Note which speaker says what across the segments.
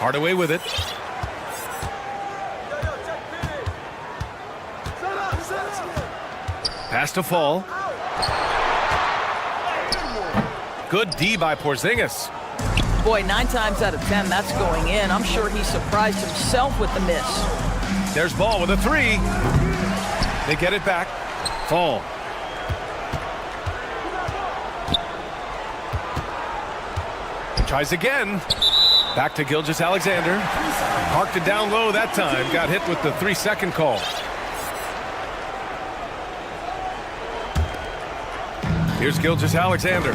Speaker 1: Hardaway with it. Pass to Fall. Good D by Porzingis.
Speaker 2: Boy, 9 times out of 10, that's going in. I'm sure he surprised himself with the miss.
Speaker 1: There's Ball with a 3. They get it back. Fall. Tries again. Back to Gilgeous-Alexander. Parked it down low that time. Got hit with the 3-second call. Here's Gilgeous-Alexander.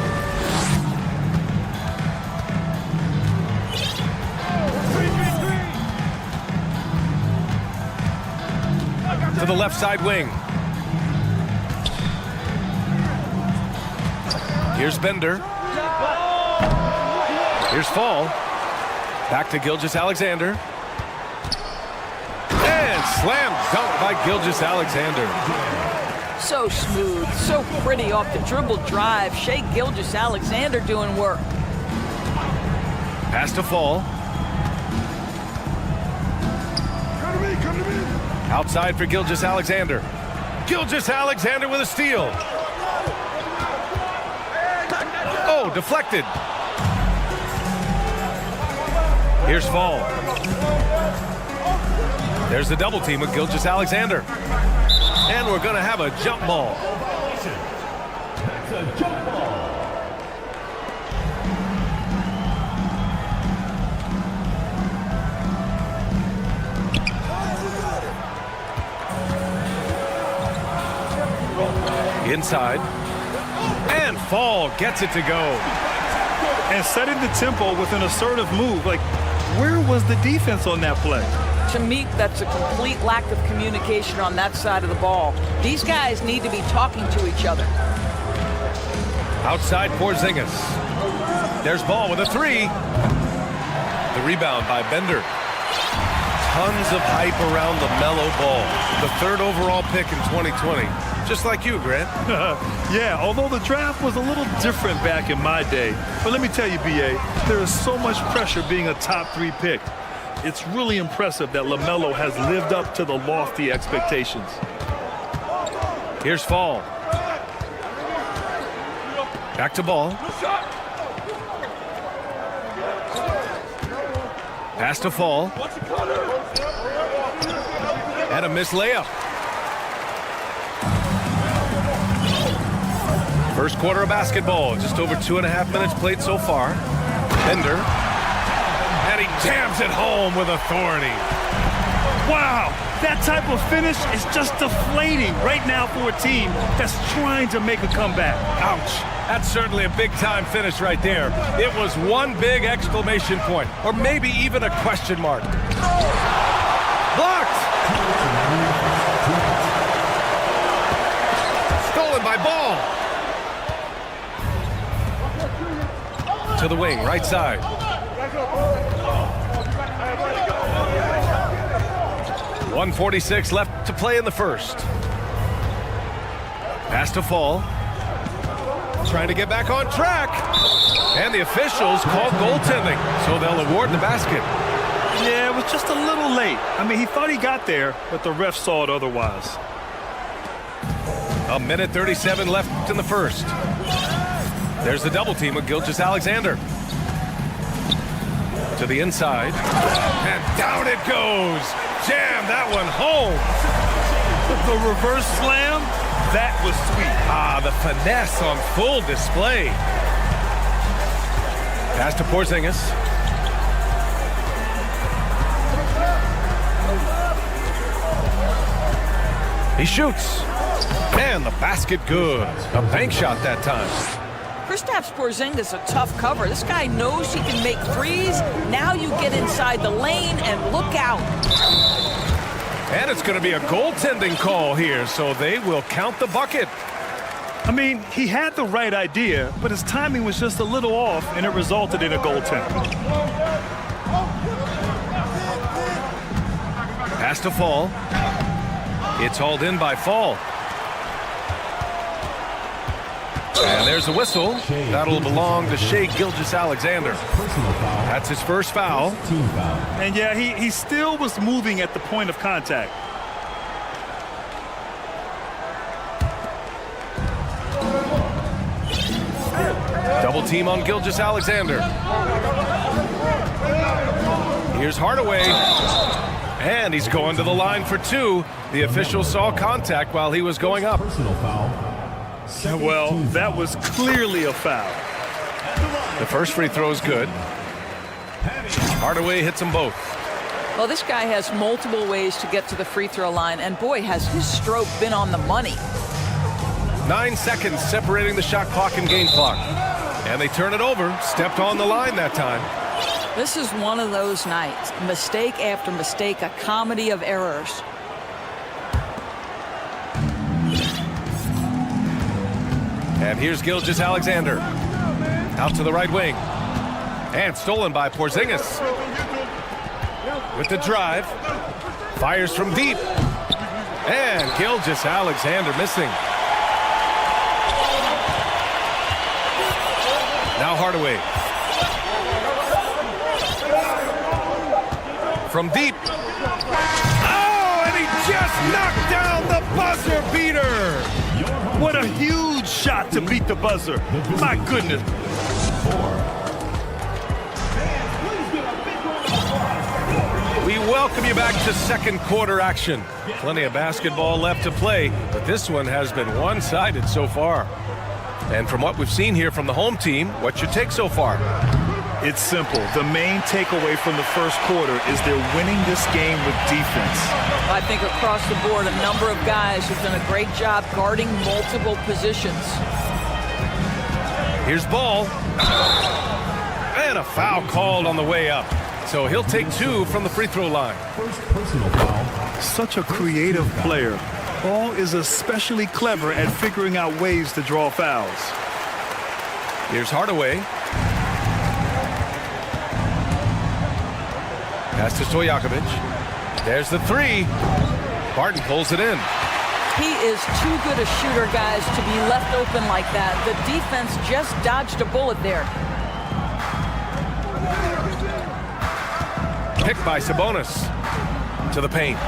Speaker 1: To the left side wing. Here's Bender. Here's Fall. Back to Gilgeous-Alexander. And slam dunk by Gilgeous-Alexander.
Speaker 2: So smooth, so pretty off the dribble drive. Shai Gilgeous-Alexander doing work.
Speaker 1: Pass to Fall. Outside for Gilgeous-Alexander. Gilgeous-Alexander with a steal. Oh, deflected. Here's Fall. There's the double team with Gilgeous-Alexander. And we're going to have a jump ball. That's a jump ball. Inside. And Fall gets it to go.
Speaker 3: And setting the tempo with an assertive move. Like, where was the defense on that play?
Speaker 2: To me, that's a complete lack of communication on that side of the ball. These guys need to be talking to each other.
Speaker 1: Outside Porzingis. There's Ball with a 3. The rebound by Bender. Tons of hype around LaMelo Ball, the 3rd overall pick in 2020. Just like you, Grant.
Speaker 3: Yeah, although the draft was a little different back in my day. But let me tell you, B.A., there is so much pressure being a top 3 pick. It's really impressive that LaMelo has lived up to the lofty expectations.
Speaker 1: Here's Fall. Back to Ball. Pass to Fall. And a missed layup. First quarter of basketball. Just over 2.5 minutes played so far. Bender. And he jams it home with authority.
Speaker 3: Wow, that type of finish is just deflating right now for a team that's trying to make a comeback.
Speaker 1: Ouch. That's certainly a big-time finish right there. It was one big exclamation point, or maybe even a question mark. Blocked. Stolen by Ball. To the wing, right side. .146 left to play in the first. Pass to Fall. Trying to get back on track. And the officials called goaltending, so they'll award the basket.
Speaker 3: Yeah, it was just a little late. I mean, he thought he got there, but the ref saw it otherwise.
Speaker 1: 1:37 left in the first. There's the double team with Gilgeous-Alexander. To the inside. And down it goes. Jam that one home.
Speaker 3: The reverse slam, that was sweet.
Speaker 1: Ah, the finesse on full display. Pass to Porzingis. He shoots. Man, the basket good. A bank shot that time.
Speaker 2: Kristaps Porzingis a tough cover. This guy knows he can make threes. Now you get inside the lane and look out.
Speaker 1: And it's going to be a goaltending call here, so they will count the bucket.
Speaker 3: I mean, he had the right idea, but his timing was just a little off, and it resulted in a goaltend.
Speaker 1: Pass to Fall. It's hauled in by Fall. And there's the whistle. That'll belong to Shai Gilgeous-Alexander. That's his first foul.
Speaker 3: And yeah, he still was moving at the point of contact.
Speaker 1: Double team on Gilgeous-Alexander. Here's Hardaway. And he's going to the line for two. The official saw contact while he was going up.
Speaker 3: Well, that was clearly a foul.
Speaker 1: The first free throw is good. Hardaway hits them both.
Speaker 2: Well, this guy has multiple ways to get to the free throw line, and boy, has his stroke been on the money.
Speaker 1: 9 seconds separating the shot clock and game clock. And they turn it over. Stepped on the line that time.
Speaker 2: This is one of those nights. Mistake after mistake, a comedy of errors.
Speaker 1: And here's Gilgeous-Alexander. Out to the right wing. And stolen by Porzingis. With the drive. Fires from deep. And Gilgeous-Alexander missing. Now Hardaway. From deep. Oh, and he just knocked down the buzzer beater.
Speaker 3: What a huge shot to beat the buzzer. My goodness.
Speaker 1: We welcome you back to second quarter action. Plenty of basketball left to play, but this one has been one-sided so far. And from what we've seen here from the home team, what's your take so far?
Speaker 3: It's simple. The main takeaway from the first quarter is they're winning this game with defense.
Speaker 2: I think across the board, a number of guys have done a great job guarding multiple positions.
Speaker 1: Here's Ball. And a foul called on the way up. So he'll take two from the free throw line.
Speaker 4: First personal foul.
Speaker 3: Such a creative player. Ball is especially clever at figuring out ways to draw fouls.
Speaker 1: Here's Hardaway. Pass to Stojakovic. There's the three. Barton pulls it in.
Speaker 2: He is too good a shooter, guys, to be left open like that. The defense just dodged a bullet there.
Speaker 1: Picked by Sabonis. To the paint.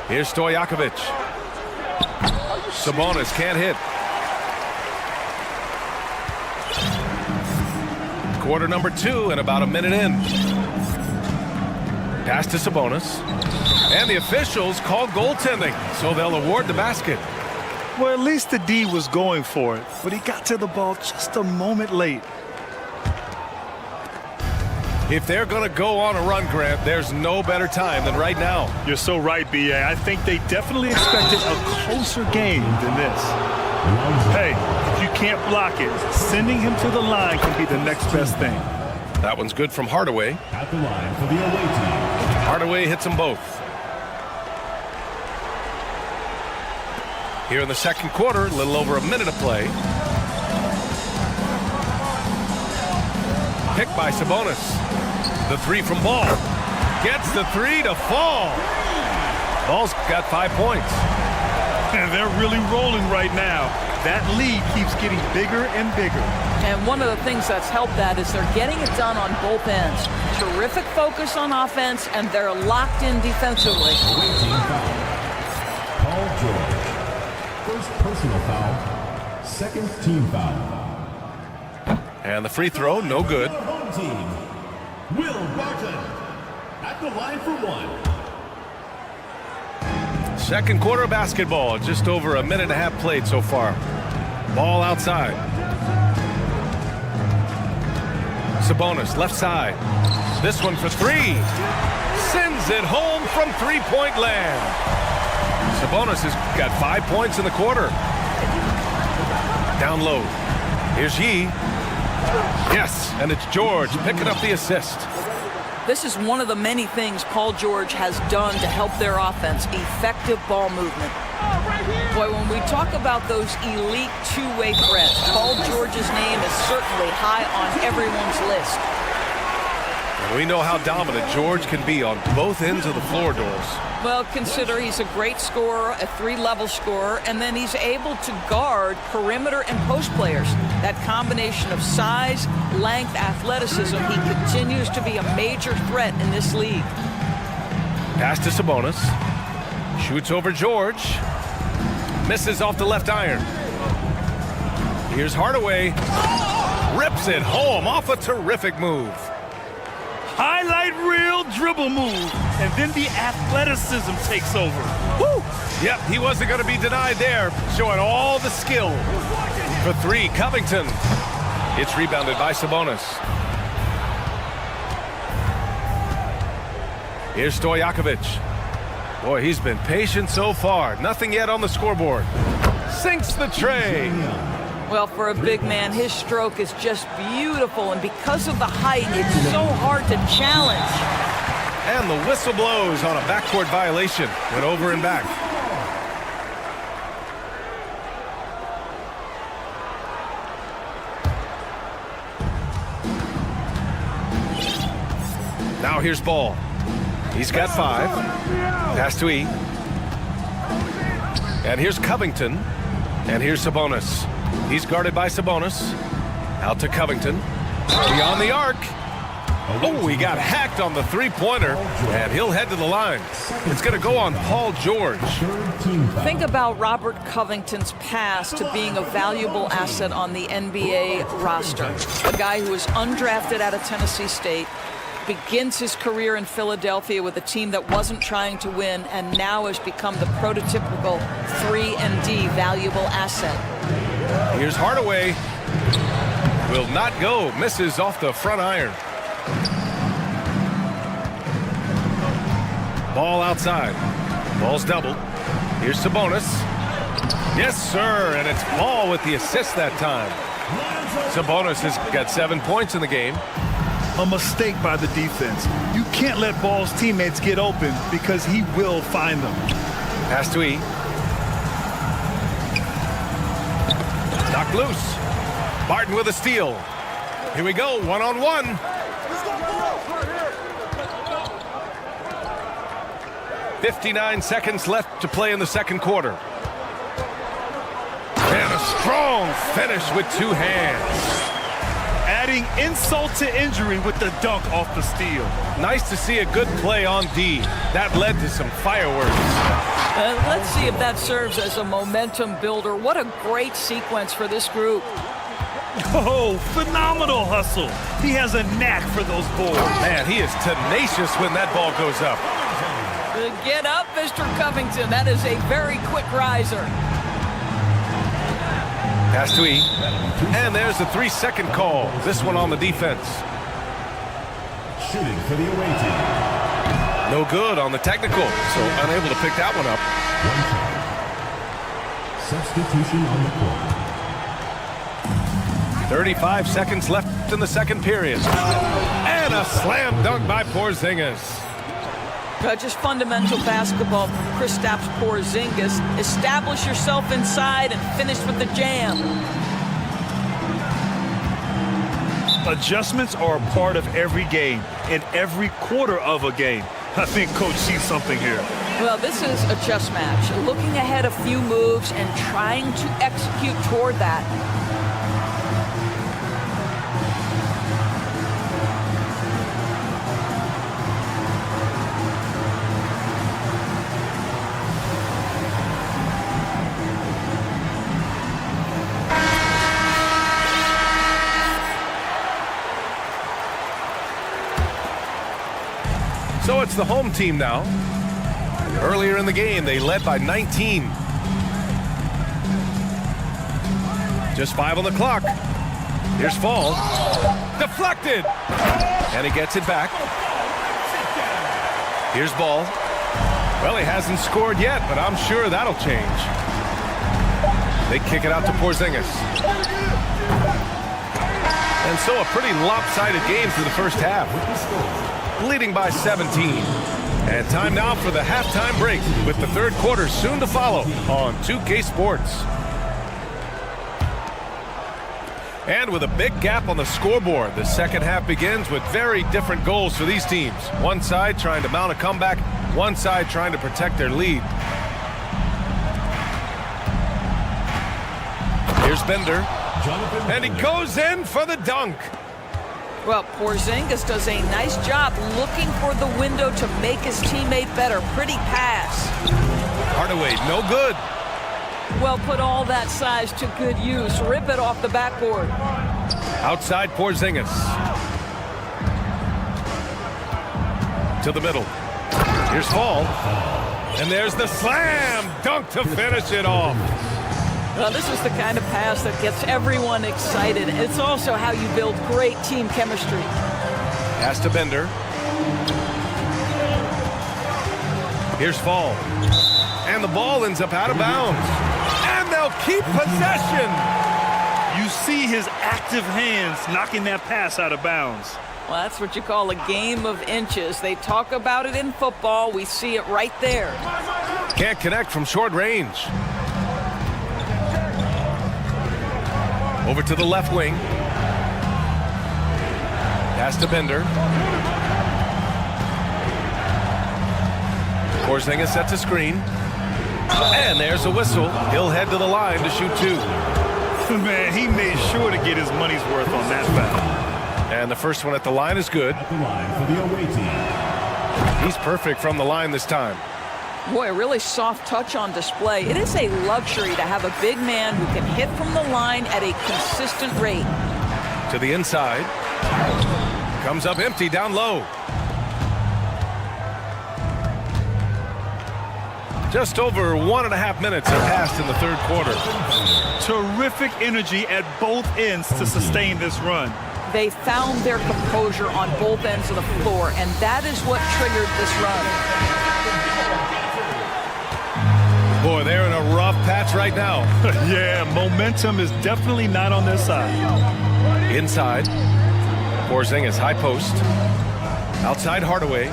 Speaker 1: Here's Stojakovic. Sabonis can't hit. Quarter number 2 and about a minute in. Pass to Sabonis. And the officials called goaltending, so they'll award the basket.
Speaker 3: Well, at least the D was going for it, but he got to the ball just a moment late.
Speaker 1: If they're going to go on a run, Grant, there's no better time than right now.
Speaker 3: You're so right, B.A. I think they definitely expected a closer game than this. Hey, if you can't block it, sending him to the line can be the next best thing.
Speaker 1: That one's good from Hardaway.
Speaker 4: At the line for the away team.
Speaker 1: Hardaway hits them both. Here in the second quarter, a little over a minute of play. Picked by Sabonis. The three from Ball. Gets the three to fall. Ball's got 5 points.
Speaker 3: And they're really rolling right now. That lead keeps getting bigger and bigger.
Speaker 2: And one of the things that's helped that is they're getting it done on both ends. Terrific focus on offense, and they're locked in defensively.
Speaker 4: Away team foul. Paul George. First personal foul. Second team foul.
Speaker 1: And the free throw, no good.
Speaker 4: Home team. Will Barton. At the line for one.
Speaker 1: Second quarter of basketball, just over a minute and a half played so far. Ball outside. Sabonis, left side. This one for three. Sends it home from three-point land. Sabonis has got 5 points in the quarter. Down low. Here's Yee. Yes, and it's George picking up the assist.
Speaker 2: This is one of the many things Paul George has done to help their offense, effective ball movement. Boy, when we talk about those elite two-way threats, Paul George's name is certainly high on everyone's list.
Speaker 1: We know how dominant George can be on both ends of the floor, Doris.
Speaker 2: Well, consider he's a great scorer, a three-level scorer, and then he's able to guard perimeter and post players. That combination of size, length, athleticism, he continues to be a major threat in this league.
Speaker 1: Pass to Sabonis. Shoots over George. Misses off the left iron. Here's Hardaway. Rips it home off a terrific move.
Speaker 3: Highlight reel dribble move, and then the athleticism takes over.
Speaker 1: Woo! Yep, he wasn't going to be denied there, showing all the skill. For three, Covington. It's rebounded by Sabonis. Here's Stojakovic. Boy, he's been patient so far. Nothing yet on the scoreboard. Sinks the tray.
Speaker 2: Well, for a big man, his stroke is just beautiful, and because of the height, it's so hard to challenge.
Speaker 1: And the whistle blows on a backcourt violation. Went over and back. Now here's Ball. He's got 5. Pass to E. And here's Covington. And here's Sabonis. He's guarded by Sabonis. Out to Covington. Beyond the arc. Oh, he got hacked on the three-pointer, and he'll head to the line. It's going to go on Paul George.
Speaker 2: Think about Robert Covington's past to being a valuable asset on the NBA roster. A guy who was undrafted out of Tennessee State, begins his career in Philadelphia with a team that wasn't trying to win, and now has become the prototypical 3-and-D valuable asset.
Speaker 1: Here's Hardaway. Will not go. Misses off the front iron. Ball outside. Ball's doubled. Here's Sabonis. Yes, sir. And it's Ball with the assist that time. Sabonis has got 7 points in the game.
Speaker 3: A mistake by the defense. You can't let Ball's teammates get open because he will find them.
Speaker 1: Pass to E. Knocked loose. Barton with a steal. Here we go, one-on-one.
Speaker 5: Let's go,
Speaker 1: 59 seconds left to play in the second quarter. And a strong finish with 2 hands.
Speaker 3: Adding insult to injury with the dunk off the steal.
Speaker 1: Nice to see a good play on D. That led to some fireworks.
Speaker 2: Let's see if that serves as a momentum builder. What a great sequence for this group.
Speaker 3: Oh, phenomenal hustle. He has a knack for those balls.
Speaker 1: Man, he is tenacious when that ball goes up.
Speaker 2: Get up, Mr. Covington. That is a very quick riser.
Speaker 1: Pass to E. And there's the 3-second call. This one on the defense.
Speaker 4: Shooting for the away team.
Speaker 1: No good on the technical, so unable to pick that one up.
Speaker 4: 1 foul. Substitution on the court.
Speaker 1: 35 seconds left in the second period. And a slam dunk by Porzingis.
Speaker 2: Just fundamental basketball. Kristaps Porzingis. Establish yourself inside and finish with the jam.
Speaker 3: Adjustments are a part of every game, in every quarter of a game. I think Coach sees something here.
Speaker 2: Well, this is a chess match. Looking ahead a few moves and trying to execute toward that.
Speaker 1: So it's the home team now. Earlier in the game, they led by 19. Just 5 on the clock. Here's Fall. Deflected. And he gets it back. Here's Ball. Well, he hasn't scored yet, but I'm sure that'll change. They kick it out to Porzingis. And so a pretty lopsided game through the first half. Leading by 17. And time now for the halftime break with the third quarter soon to follow on 2K Sports. And with a big gap on the scoreboard, the second half begins with very different goals for these teams. One side trying to mount a comeback, one side trying to protect their lead. Here's Bender, and he goes in for the dunk.
Speaker 2: Well, Porzingis does a nice job looking for the window to make his teammate better. Pretty pass.
Speaker 1: Hardaway, no good.
Speaker 2: Well, put all that size to good use. Rip it off the backboard.
Speaker 1: Outside Porzingis. To the middle. Here's Fall. And there's the slam dunk to finish it off.
Speaker 2: Well, this is the kind of pass that gets everyone excited. It's also how you build great team chemistry.
Speaker 1: Pass to Bender. Here's Fall. And the ball ends up out of bounds. And they'll keep possession.
Speaker 3: You see his active hands knocking that pass out of bounds.
Speaker 2: Well, that's what you call a game of inches. They talk about it in football. We see it right there.
Speaker 1: Can't connect from short range. Over to the left wing. Pass to Bender. Porzingis sets a screen. And there's a whistle. He'll head to the line to shoot two.
Speaker 3: Man, he made sure to get his money's worth on that foul.
Speaker 1: And the first one at the line is good.
Speaker 4: At the line for the away team.
Speaker 1: He's perfect from the line this time.
Speaker 2: Boy, a really soft touch on display. It is a luxury to have a big man who can hit from the line at a consistent rate.
Speaker 1: To the inside. Comes up empty down low. Just over 1.5 minutes have passed in the third quarter.
Speaker 3: Terrific energy at both ends to sustain this run.
Speaker 2: They found their composure on both ends of the floor, and that is what triggered this run.
Speaker 1: Boy, they're in a rough patch right now.
Speaker 3: Yeah, momentum is definitely not on their side.
Speaker 1: Inside. Porzingis, high post. Outside Hardaway.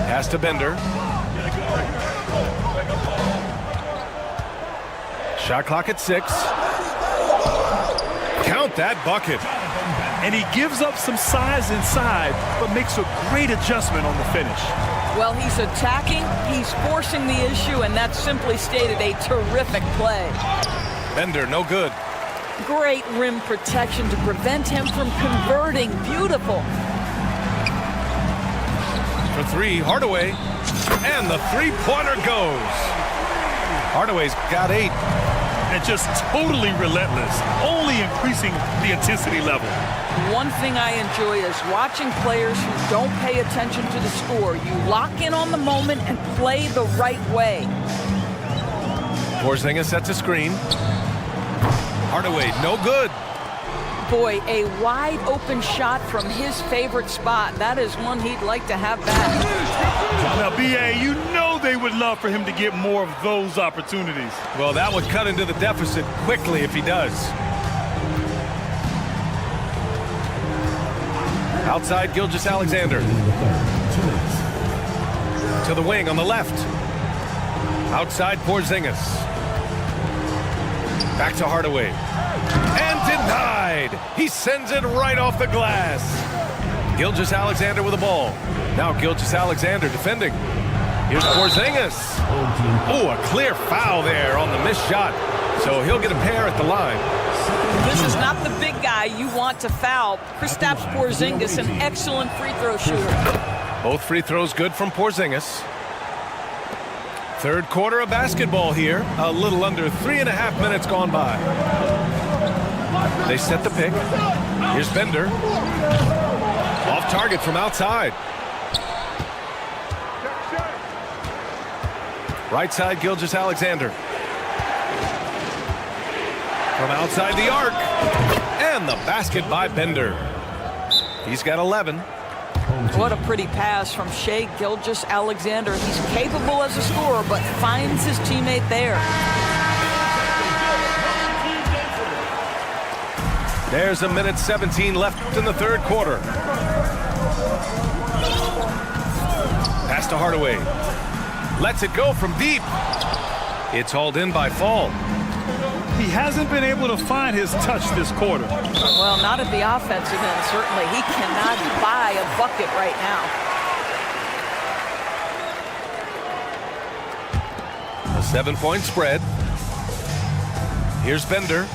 Speaker 1: Pass to Bender. Shot clock at 6. Count that bucket.
Speaker 3: And he gives up some size inside, but makes a great adjustment on the finish.
Speaker 2: Well, he's attacking, he's forcing the issue, and that's simply stated a terrific play.
Speaker 1: Bender, no good.
Speaker 2: Great rim protection to prevent him from converting. Beautiful.
Speaker 1: For 3, Hardaway. And the three-pointer goes. Hardaway's got 8.
Speaker 3: And just totally relentless, only increasing the intensity level.
Speaker 2: One thing I enjoy is watching players who don't pay attention to the score. You lock in on the moment and play the right way.
Speaker 1: Porzingis sets a screen. Hardaway, no good.
Speaker 2: Boy, a wide open shot from his favorite spot. That is one he'd like to have back.
Speaker 3: Now, BA, you know they would love for him to get more of those opportunities.
Speaker 1: Well, that would cut into the deficit quickly if he does. Outside Gilgeous-Alexander. To the wing on the left. Outside Porzingis. Back to Hardaway. And denied. He sends it right off the glass. Gilgeous-Alexander with the ball. Now Gilgeous-Alexander defending. Here's Porzingis. Oh, a clear foul there on the missed shot. So he'll get a pair at the line.
Speaker 2: This is not the big guy you want to foul. Kristaps Porzingis, an excellent free throw shooter.
Speaker 1: Both free throws good from Porzingis. Third quarter of basketball here. A little under 3.5 minutes gone by. They set the pick. Here's Bender. Off target from outside. Right side, Gilgeous-Alexander. From outside the arc. And the basket by Bender. He's got 11.
Speaker 2: What a pretty pass from Shai Gilgeous-Alexander. He's capable as a scorer, but finds his teammate there.
Speaker 1: There's 1:17 left in the third quarter. Pass to Hardaway. Lets it go from deep. It's hauled in by Fall.
Speaker 3: He hasn't been able to find his touch this quarter.
Speaker 2: Well, not at the offensive end, certainly. He cannot buy a bucket right now.
Speaker 1: A 7-point spread. Here's Bender.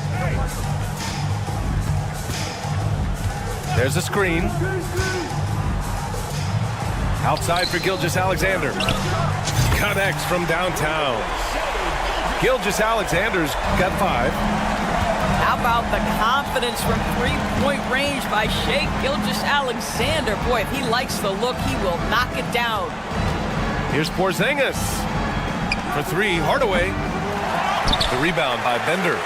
Speaker 1: There's a screen. Outside for Gilgeous-Alexander. Connects from downtown. Gilgeous-Alexander's got 5.
Speaker 2: How about the confidence from three-point range by Shai Gilgeous-Alexander? Boy, if he likes the look, he will knock it down.
Speaker 1: Here's Porzingis. For 3, Hardaway. The rebound by Bender.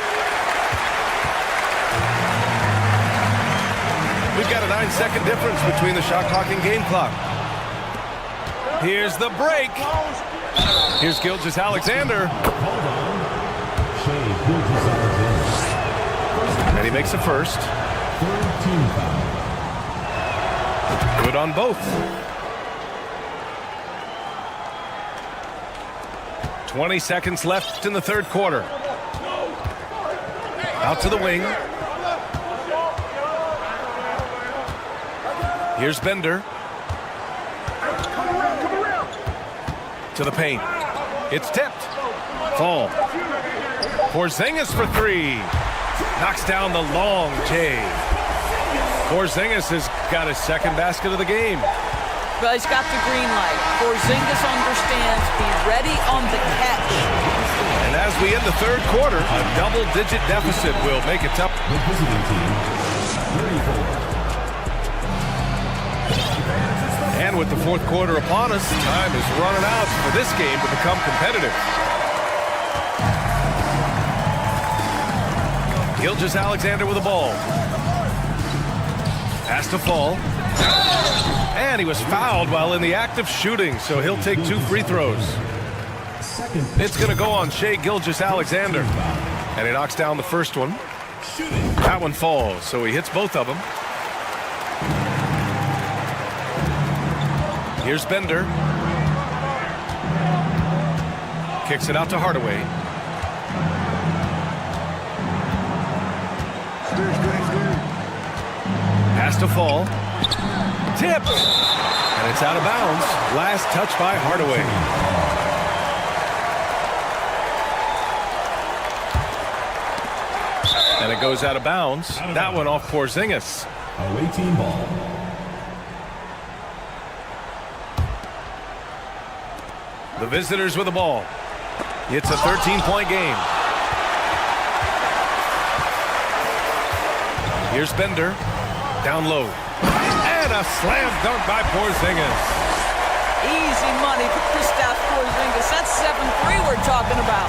Speaker 1: We've got a 9-second difference between the shot clock and game clock. Here's the break. Here's Gilgeous-Alexander. And he makes the first. Good on both. 20 seconds left in the third quarter. Out to the wing. Here's Bender. To the paint. It's tipped. Fall. Porzingis for 3. Knocks down the long J. Porzingis has got his second basket of the game.
Speaker 2: Well, he's got the green light. Porzingis understands. Be ready on the catch.
Speaker 1: And as we end the third quarter, a double-digit deficit will make it tough.
Speaker 4: The visiting team, 34.
Speaker 1: And with the fourth quarter upon us, time is running out for this game to become competitive. Gilgeous-Alexander with the ball. Has to fall. And he was fouled while in the act of shooting, so he'll take 2 free throws. It's going to go on Shai Gilgeous-Alexander. And he knocks down the first one. That one falls, so he hits both of them. Here's Bender. Kicks it out to Hardaway. Has to fall. Tipped. And it's out of bounds. Last touch by Hardaway. And it goes out of bounds. That one off Porzingis.
Speaker 4: Away team ball.
Speaker 1: The visitors with the ball. It's a 13-point game. Here's Bender. Down low. And a slam dunk by Porzingis.
Speaker 2: Easy money for Kristaps Porzingis. That's 7-3 we're talking about.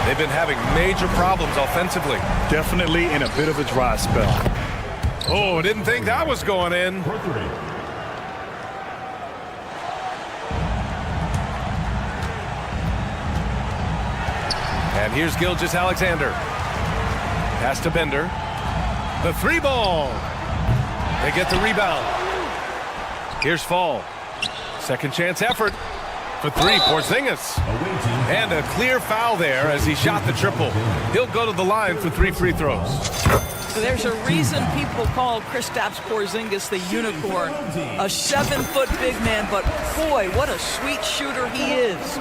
Speaker 1: They've been having major problems offensively.
Speaker 3: Definitely in a bit of a dry spell.
Speaker 1: Oh, didn't think that was going in.
Speaker 4: For 3.
Speaker 1: And here's Gilgeous-Alexander. Pass to Bender. The 3-ball. They get the rebound. Here's Fall. Second chance effort. For 3, Porzingis. And a clear foul there as he shot the triple. He'll go to the line for 3 free throws.
Speaker 2: So there's a reason people call Kristaps Porzingis the unicorn. A 7-foot big man, but boy, what a sweet shooter he is.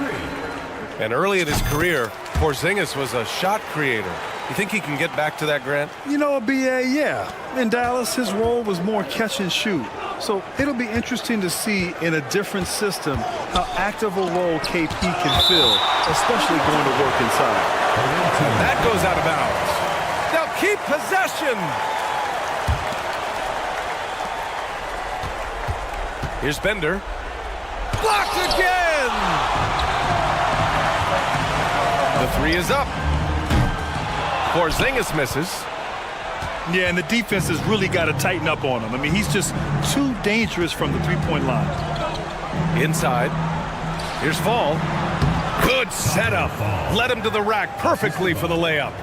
Speaker 1: And early in his career, Porzingis was a shot creator. You think he can get back to that, Grant?
Speaker 3: You know, BA, yeah. In Dallas, his role was more catch and shoot. So it'll be interesting to see in a different system how active a role KP can fill, especially going to work inside.
Speaker 1: That goes out of bounds. They'll keep possession. Here's Bender. Blocked again. The 3 is up. Porzingis misses.
Speaker 3: Yeah, and the defense has really got to tighten up on him. I mean, he's just too dangerous from the three-point line.
Speaker 1: Inside. Here's Fall. Good setup. Led him to the rack perfectly for the layup.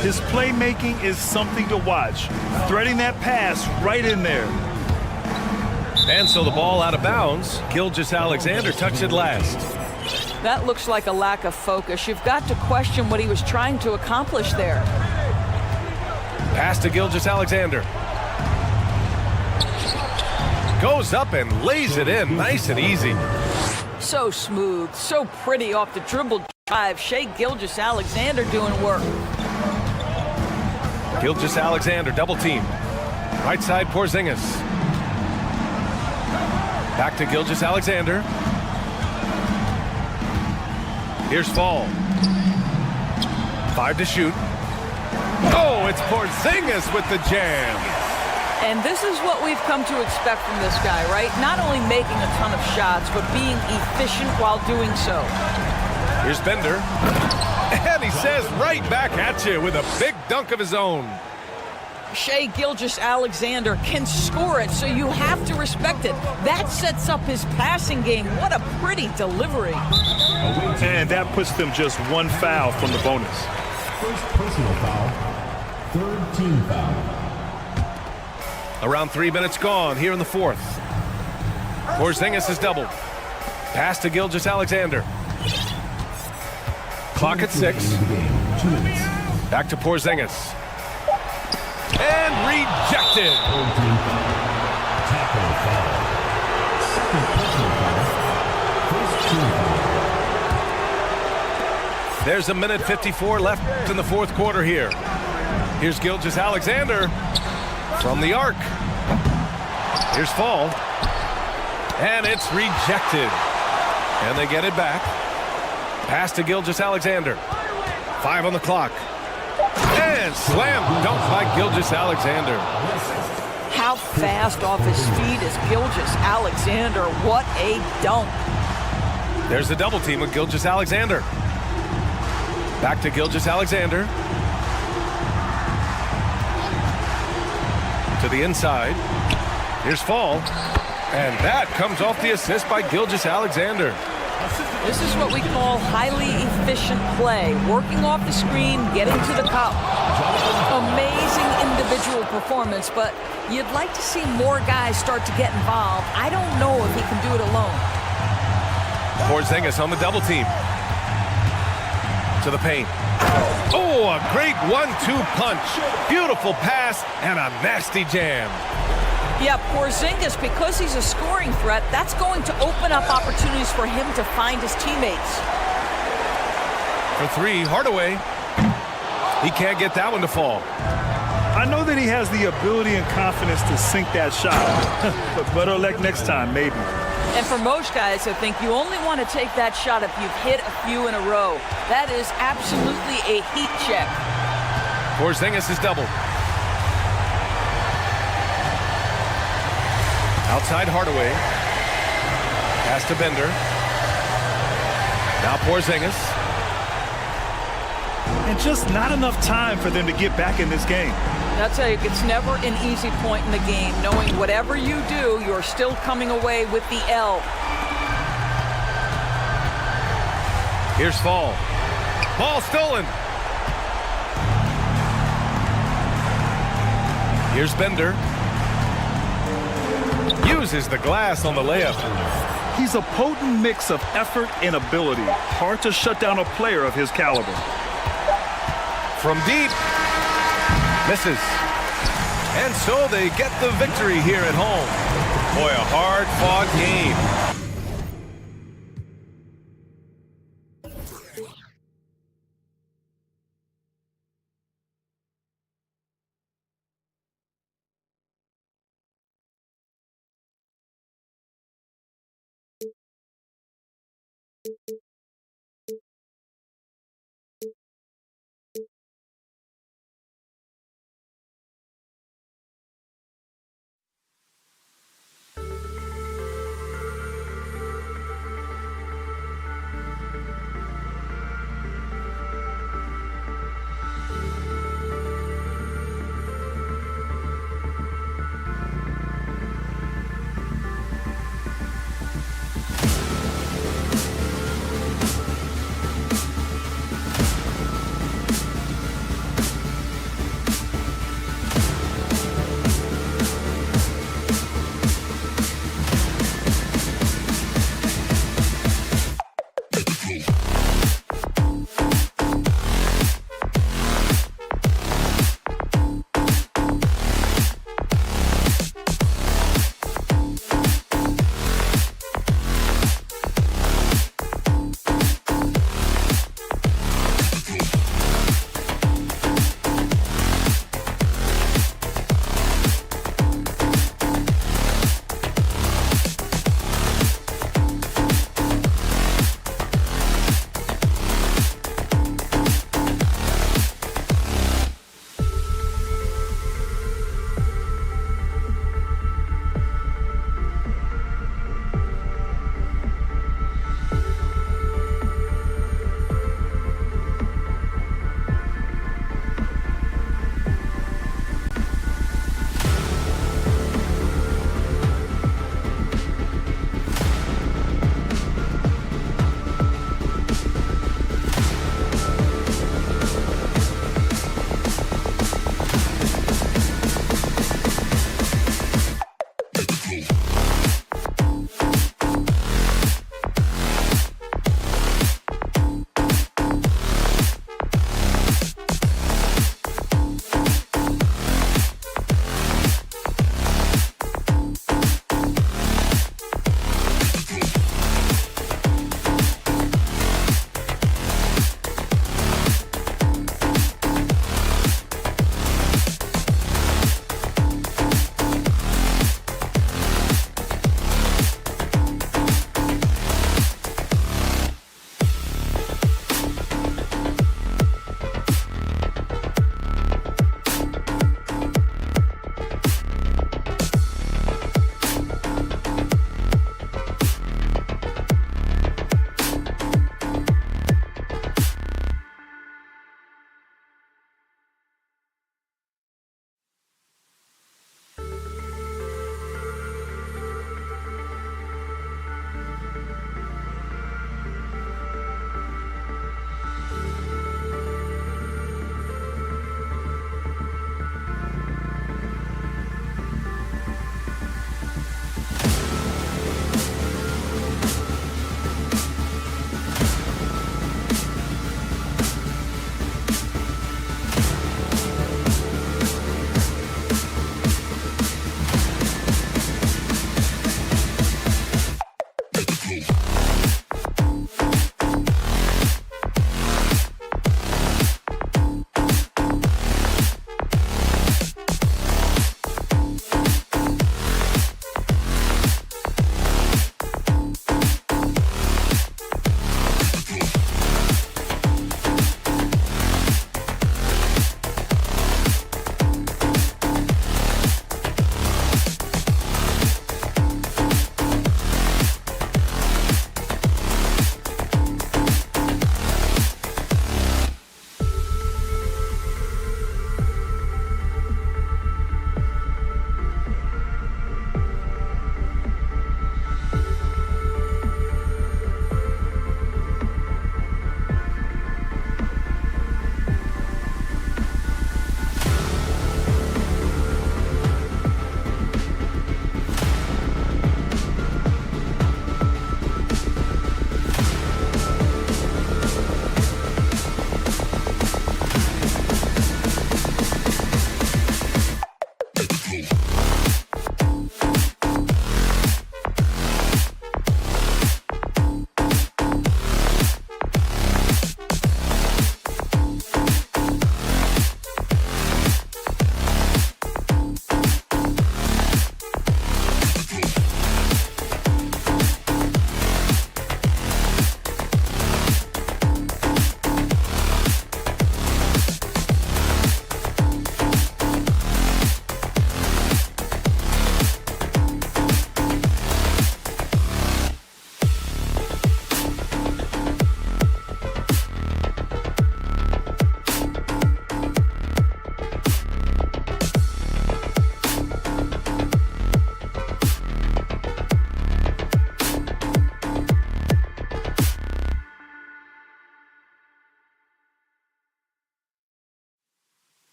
Speaker 3: His playmaking is something to watch. Threading that pass right in there.
Speaker 1: And so the ball out of bounds. Gilgeous-Alexander tucks it last.
Speaker 2: That looks like a lack of focus. You've got to question what he was trying to accomplish there.
Speaker 1: Pass to Gilgeous-Alexander. Goes up and lays it in, nice and easy.
Speaker 2: So smooth, so pretty off the dribble drive. Shai Gilgeous-Alexander doing work.
Speaker 1: Gilgeous-Alexander, double team. Right side, Porzingis. Back to Gilgeous-Alexander. Here's Fall. 5 to shoot. Oh, it's Porzingis with the jam.
Speaker 2: And this is what we've come to expect from this guy, right? Not only making a ton of shots, but being efficient while doing so.
Speaker 1: Here's Bender. And he says right back at you with a big dunk of his own.
Speaker 2: Shai Gilgeous-Alexander can score it, so you have to respect it. That sets up his passing game. What a pretty delivery.
Speaker 3: And that puts them just one foul from the bonus.
Speaker 4: First personal foul. Third team foul.
Speaker 1: Around 3 minutes gone here in the fourth. Porzingis is doubled. Pass to Gilgeous-Alexander. Clock at 6.
Speaker 4: 2 minutes.
Speaker 1: Back to Porzingis. And rejected.
Speaker 4: Third team foul. Tackle foul. Second personal foul. First team foul.
Speaker 1: There's a minute 54 left in the fourth quarter here. Here's Gilgeous-Alexander from the arc. Here's Fall. And it's rejected. And they get it back. Pass to Gilgeous-Alexander. 5 on the clock. And slam dunk by Gilgeous-Alexander.
Speaker 2: How fast off his feet is Gilgeous-Alexander. What a dunk.
Speaker 1: There's the double team with Gilgeous-Alexander. Back to Gilgeous-Alexander. To the inside. Here's Fall. And that comes off the assist by Gilgeous-Alexander.
Speaker 2: This is what we call highly efficient play. Working off the screen, getting to the cup. Amazing individual performance, but you'd like to see more guys start to get involved. I don't know if he can do it alone.
Speaker 1: Porzingis on the double team. To the paint. Oh, a great 1-2 punch. Beautiful pass and a nasty jam.
Speaker 2: Yeah, Porzingis, because he's a scoring threat, that's going to open up opportunities for him to find his teammates.
Speaker 1: For 3, Hardaway. He can't get that one to fall.
Speaker 3: I know that he has the ability and confidence to sink that shot. But better luck next time, maybe.
Speaker 2: And for most guys, I think you only want to take that shot if you've hit a few in a row. That is absolutely a heat check.
Speaker 1: Porzingis is doubled. Outside Hardaway. Pass to Bender. Now Porzingis.
Speaker 3: And just not enough time for them to get back in this game.
Speaker 2: I'll tell you, it's never an easy point in the game, knowing whatever you do, you're still coming away with the L.
Speaker 1: Here's Fall. Ball stolen. Here's Bender. Uses the glass on the layup.
Speaker 3: He's a potent mix of effort and ability. Hard to shut down a player of his caliber.
Speaker 1: From deep. Misses. And so they get the victory here at home. Boy, a hard-fought game.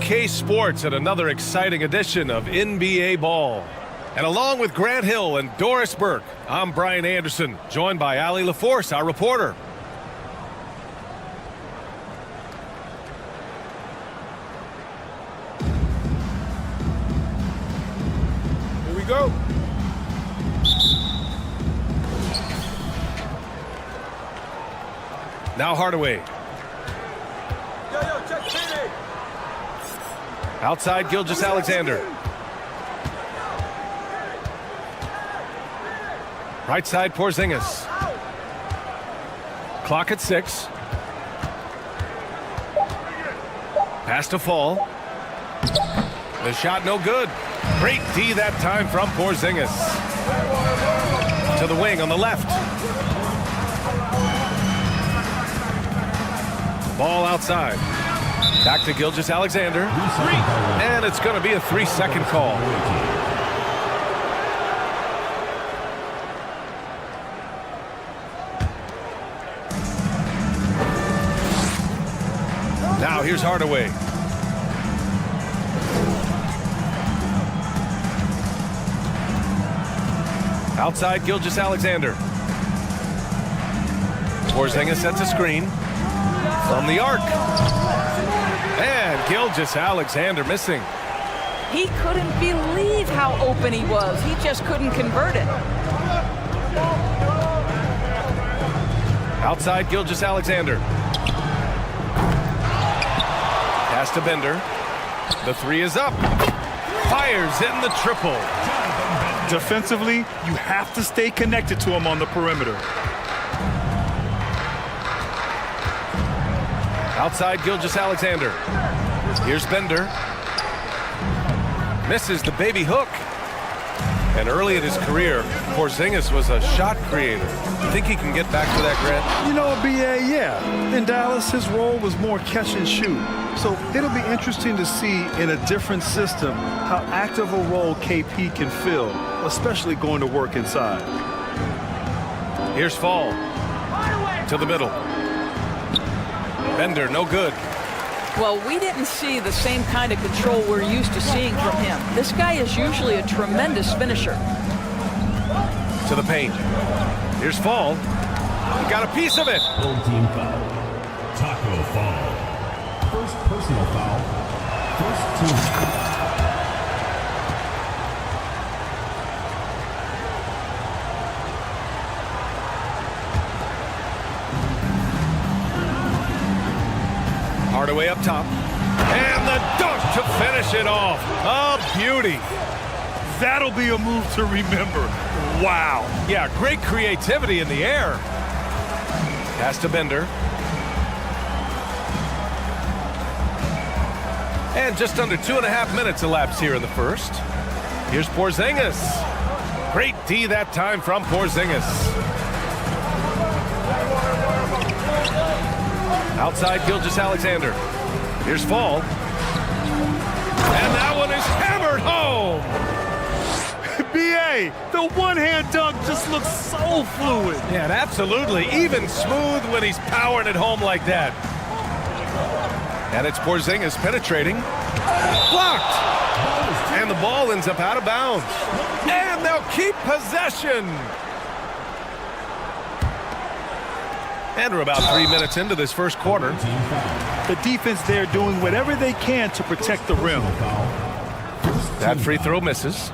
Speaker 1: EuroCup Sports and another exciting edition of NBA Ball. And along with Grant Hill and Doris Burke, I'm Brian Anderson, joined by Allie LaForce, our reporter. Here we go. Now Hardaway. Outside Gilgeous-Alexander. Right side Porzingis. Clock at 6. Pass to Fall. The shot no good. Great D that time from Porzingis. To the wing on the left. Ball outside. Back to Gilgeous-Alexander. And it's going to be a 3-second call. Now here's Hardaway. Outside Gilgeous-Alexander. Porzingis sets a screen from the arc. And Gilgeous-Alexander missing.
Speaker 2: He couldn't believe how open he was. He just couldn't convert it.
Speaker 1: Outside Gilgeous-Alexander. Pass to Bender. The 3 is up. Fires in the triple.
Speaker 3: Defensively, you have to stay connected to him on the perimeter.
Speaker 1: Outside Gilgeous-Alexander. Here's Bender. Misses the baby hook. And early in his career, Porzingis was a shot creator. You think he can get back to that, Grant?
Speaker 3: You know, BA, yeah. In Dallas, his role was more catch and shoot. So it'll be interesting to see in a different system how active a role KP can fill, especially going to work inside.
Speaker 1: Here's Fall. To the middle. Bender, no good.
Speaker 2: Well, we didn't see the same kind of control we're used to seeing from him. This guy is usually a tremendous finisher.
Speaker 1: To the paint. Here's Fall. He got a piece of it.
Speaker 4: Full team foul. Taco Fall. First personal foul. First team foul.
Speaker 1: Hardaway up top. And the dunk to finish it off. A beauty.
Speaker 3: That'll be a move to remember. Wow.
Speaker 1: Yeah, great creativity in the air. Pass to Bender. And just under 2.5 minutes elapsed here in the first. Here's Porzingis. Great D that time from Porzingis. Outside Gilgeous-Alexander. Here's Fall. And that one is hammered home.
Speaker 3: BA, the one-hand dunk just looks so fluid.
Speaker 1: Yeah, and absolutely. Even smooth when he's powering it home like that. And it's Porzingis penetrating. Blocked. And the ball ends up out of bounds. And they'll keep possession. And we're about 3 minutes into this first quarter.
Speaker 3: The defense there doing whatever they can to protect the rim.
Speaker 1: That free throw misses.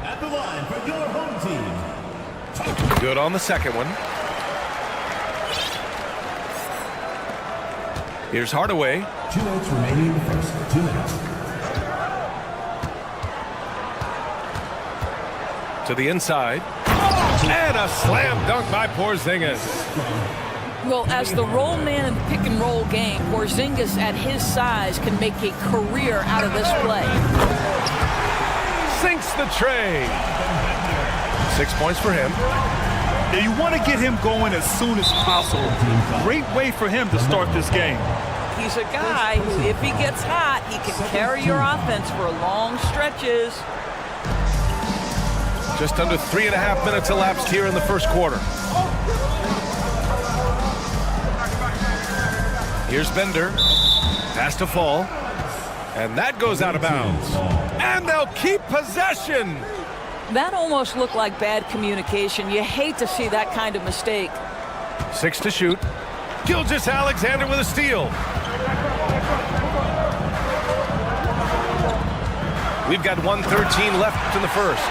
Speaker 4: At the line for your home team.
Speaker 1: Good on the second one. Here's Hardaway.
Speaker 4: 2 minutes remaining in the first. 2 minutes.
Speaker 1: To the inside. And a slam dunk by Porzingis.
Speaker 2: Well, as the roll man in the pick and roll game, Porzingis at his size can make a career out of this play.
Speaker 1: Sinks the tray. 6 points for him.
Speaker 3: Yeah, you want to get him going as soon as possible. Great way for him to start this game.
Speaker 2: He's a guy who, if he gets hot, he can carry your offense for long stretches.
Speaker 1: Just under 3.5 minutes elapsed here in the first quarter. Here's Bender. Pass to Fall. And that goes out of bounds. And they'll keep possession.
Speaker 2: That almost looked like bad communication. You hate to see that kind of mistake.
Speaker 1: 6 to shoot. Gilgeous-Alexander with a steal. We've got 1:13 left in the first.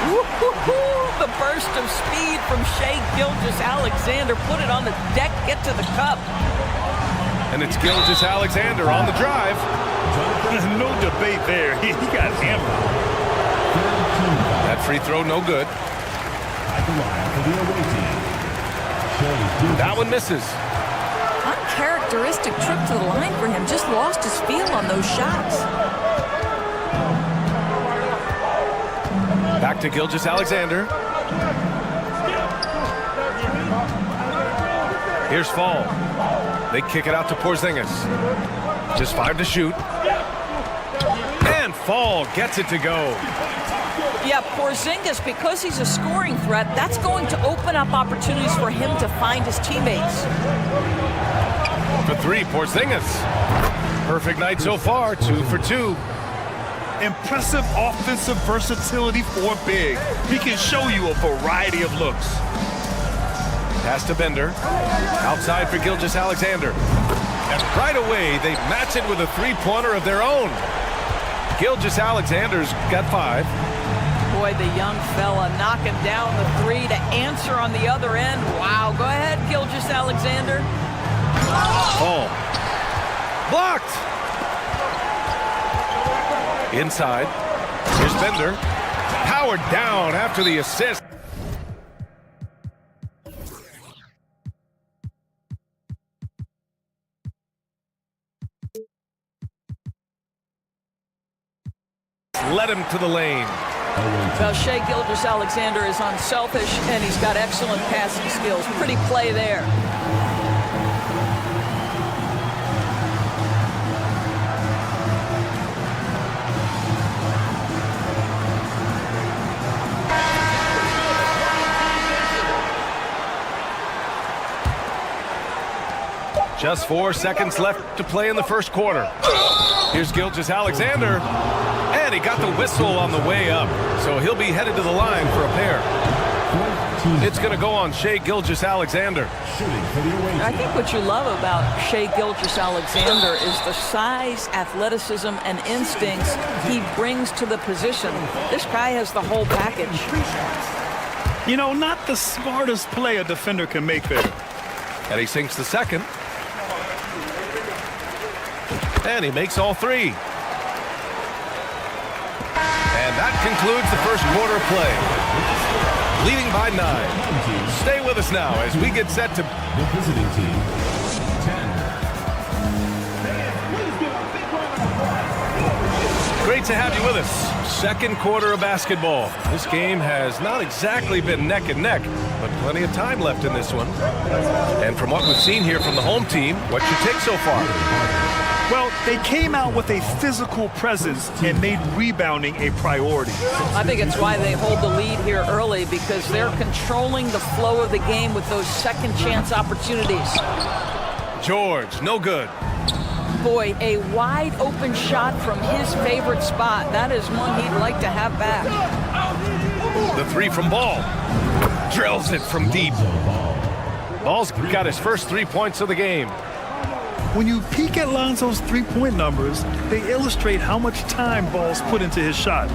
Speaker 2: Woo-hoo-hoo! The burst of speed from Shai Gilgeous-Alexander. Put it on the deck, get to the cup.
Speaker 1: And it's Gilgeous-Alexander on the drive.
Speaker 3: No debate there. He got hammered.
Speaker 1: That free throw no good. That one misses.
Speaker 2: Uncharacteristic trip to the line for him. Just lost his feel on those shots.
Speaker 1: Back to Gilgeous-Alexander. Here's Fall. They kick it out to Porzingis. Just 5 to shoot. And Fall gets it to go.
Speaker 2: Yeah, Porzingis, because he's a scoring threat, that's going to open up opportunities for him to find his teammates.
Speaker 1: For 3, Porzingis. Perfect night so far, 2 for 2.
Speaker 3: Impressive offensive versatility for big. He can show you a variety of looks.
Speaker 1: Pass to Bender. Outside for Gilgeous-Alexander. And right away, they match it with a three-pointer of their own. Gilgeous-Alexander's got 5.
Speaker 2: Boy, the young fella knocking down the 3 to answer on the other end. Wow, go ahead, Gilgeous-Alexander.
Speaker 1: Ball. Blocked. Inside. Here's Bender. Powered down after the assist. Led him to the lane.
Speaker 2: Well, Shai Gilgeous-Alexander is unselfish, and he's got excellent passing skills. Pretty play there.
Speaker 1: Just 4 seconds left to play in the first quarter. Here's Gilgeous-Alexander. And he got the whistle on the way up. So he'll be headed to the line for a pair. It's going to go on Shai Gilgeous-Alexander.
Speaker 2: I think what you love about Shai Gilgeous-Alexander is the size, athleticism, and instincts he brings to the position. This guy has the whole package.
Speaker 3: You know, not the smartest play a defender can make there.
Speaker 1: And he sinks the second. And he makes all 3. And that concludes the first quarter of play. Leading by 9. Stay with us now as we get set to...
Speaker 4: The visiting team, 10.
Speaker 1: Great to have you with us. Second quarter of basketball. This game has not exactly been neck and neck, but plenty of time left in this one. And from what we've seen here from the home team, what's your take so far?
Speaker 3: Well, they came out with a physical presence and made rebounding a priority.
Speaker 2: I think it's why they hold the lead here early, because they're controlling the flow of the game with those second chance opportunities.
Speaker 1: George, no good.
Speaker 2: Boy, a wide open shot from his favorite spot. That is one he'd like to have back.
Speaker 1: The 3 from Ball. Drills it from deep. Ball's got his first 3 points of the game.
Speaker 3: When you peek at Lonzo's three-point numbers, they illustrate how much time Ball's put into his shot.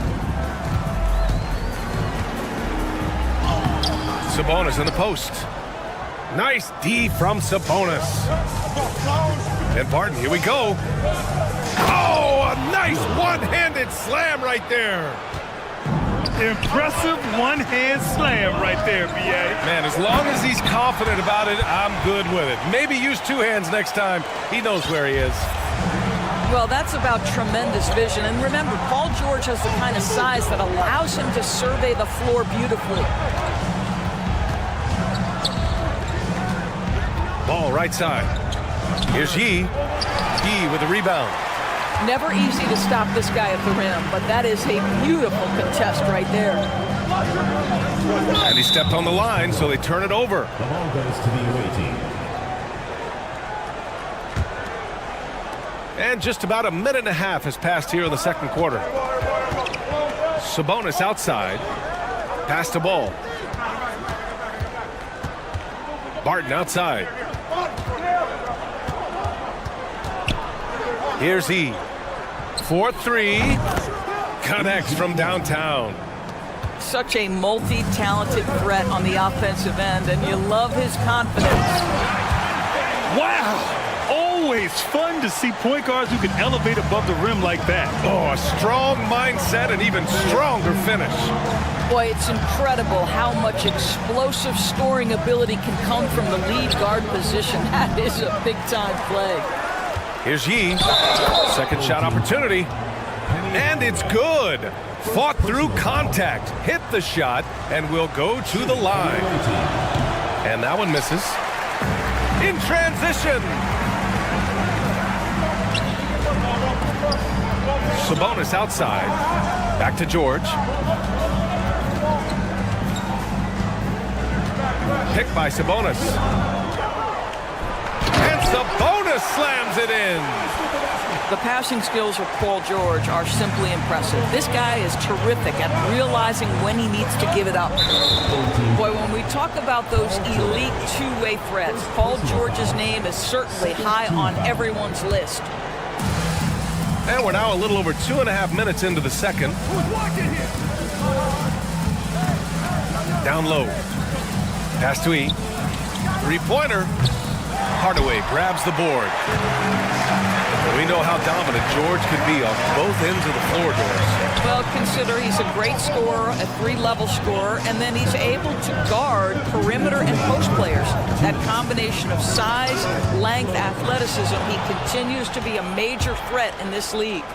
Speaker 1: Sabonis in the post. Nice D from Sabonis. And Barton, here we go. Oh, a nice one-handed slam right there.
Speaker 3: Impressive one-hand slam right there, B.A.
Speaker 1: Man, as long as he's confident about it, I'm good with it. Maybe use 2 hands next time. He knows where he is.
Speaker 2: Well, that's about tremendous vision. And remember, Paul George has the kind of size that allows him to survey the floor beautifully.
Speaker 1: Ball right side. Here's Yee. Yee with the rebound.
Speaker 2: Never easy to stop this guy at the rim, but that is a beautiful contest right there.
Speaker 1: And he stepped on the line, so they turn it over.
Speaker 4: The ball goes to the away team.
Speaker 1: And just about a minute and a half has passed here in the second quarter. Sabonis outside. Pass the ball. Barton outside. Here's E. 4-3. Connects from downtown.
Speaker 2: Such a multi-talented threat on the offensive end, and you love his confidence.
Speaker 3: Wow! Always fun to see point guards who can elevate above the rim like that.
Speaker 1: Oh, a strong mindset and even stronger finish.
Speaker 2: Boy, it's incredible how much explosive scoring ability can come from the lead guard position. That is a big-time play.
Speaker 1: Here's Yee. Second shot opportunity. And it's good. Fought through contact, hit the shot, and will go to the line. And that one misses. In transition. Sabonis outside. Back to George. Picked by Sabonis. And Sabonis slams it in.
Speaker 2: The passing skills of Paul George are simply impressive. This guy is terrific at realizing when he needs to give it up. Boy, when we talk about those elite two-way threats, Paul George's name is certainly high on everyone's list.
Speaker 1: And we're now a little over 2.5 minutes into the second. Down low. Pass to E. Three-pointer. Hardaway grabs the board. We know how dominant George can be on both ends of the floor, Doris.
Speaker 2: Well, consider he's a great scorer, a three-level scorer, and then he's able to guard perimeter and post players. That combination of size, length, athleticism, he continues to be a major threat in this league.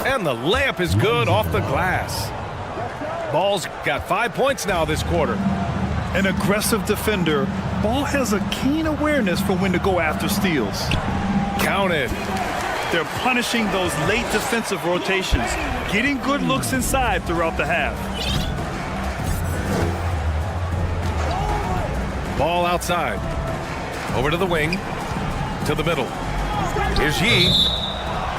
Speaker 1: And the layup is good off the glass. Ball's got 5 points now this quarter.
Speaker 3: An aggressive defender, Ball has a keen awareness for when to go after steals.
Speaker 1: Counted.
Speaker 3: They're punishing those late defensive rotations, getting good looks inside throughout the half.
Speaker 1: Ball outside. Over to the wing. To the middle. Here's Yee.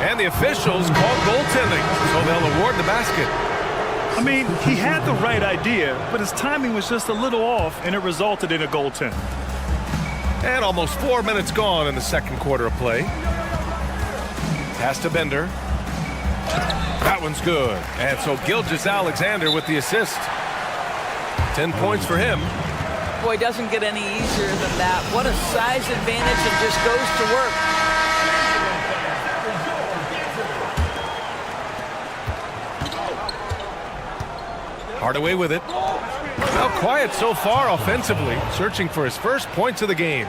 Speaker 1: And the officials call goaltending, so they'll award the basket.
Speaker 3: I mean, he had the right idea, but his timing was just a little off, and it resulted in a goaltend.
Speaker 1: And almost 4 minutes gone in the second quarter of play. Pass to Bender. That one's good. And so Gilgeous-Alexander with the assist. 10 points for him.
Speaker 2: Boy, doesn't get any easier than that. What a size advantage, and just goes to work.
Speaker 1: Hardaway with it. Now quiet so far offensively, searching for his first points of the game.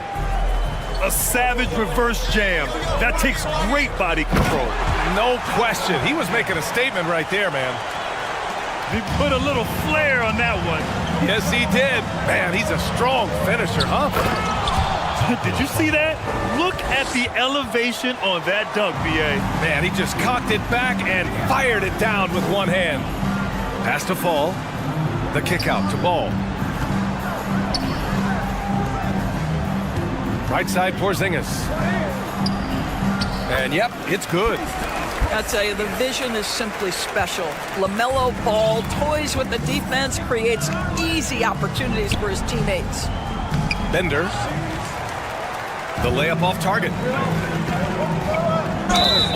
Speaker 3: A savage reverse jam. That takes great body control.
Speaker 1: No question. He was making a statement right there, man.
Speaker 3: He put a little flair on that one.
Speaker 1: Yes, he did. Man, he's a strong finisher, huh?
Speaker 3: Did you see that? Look at the elevation on that dunk, B.A.
Speaker 1: Man, he just cocked it back and fired it down with one hand. Pass to Fall. The kick out to Ball. Right side Porzingis. And yep, it's good.
Speaker 2: I tell you, the vision is simply special. LaMelo Ball toys with the defense, creates easy opportunities for his teammates.
Speaker 1: Bender. The layup off target.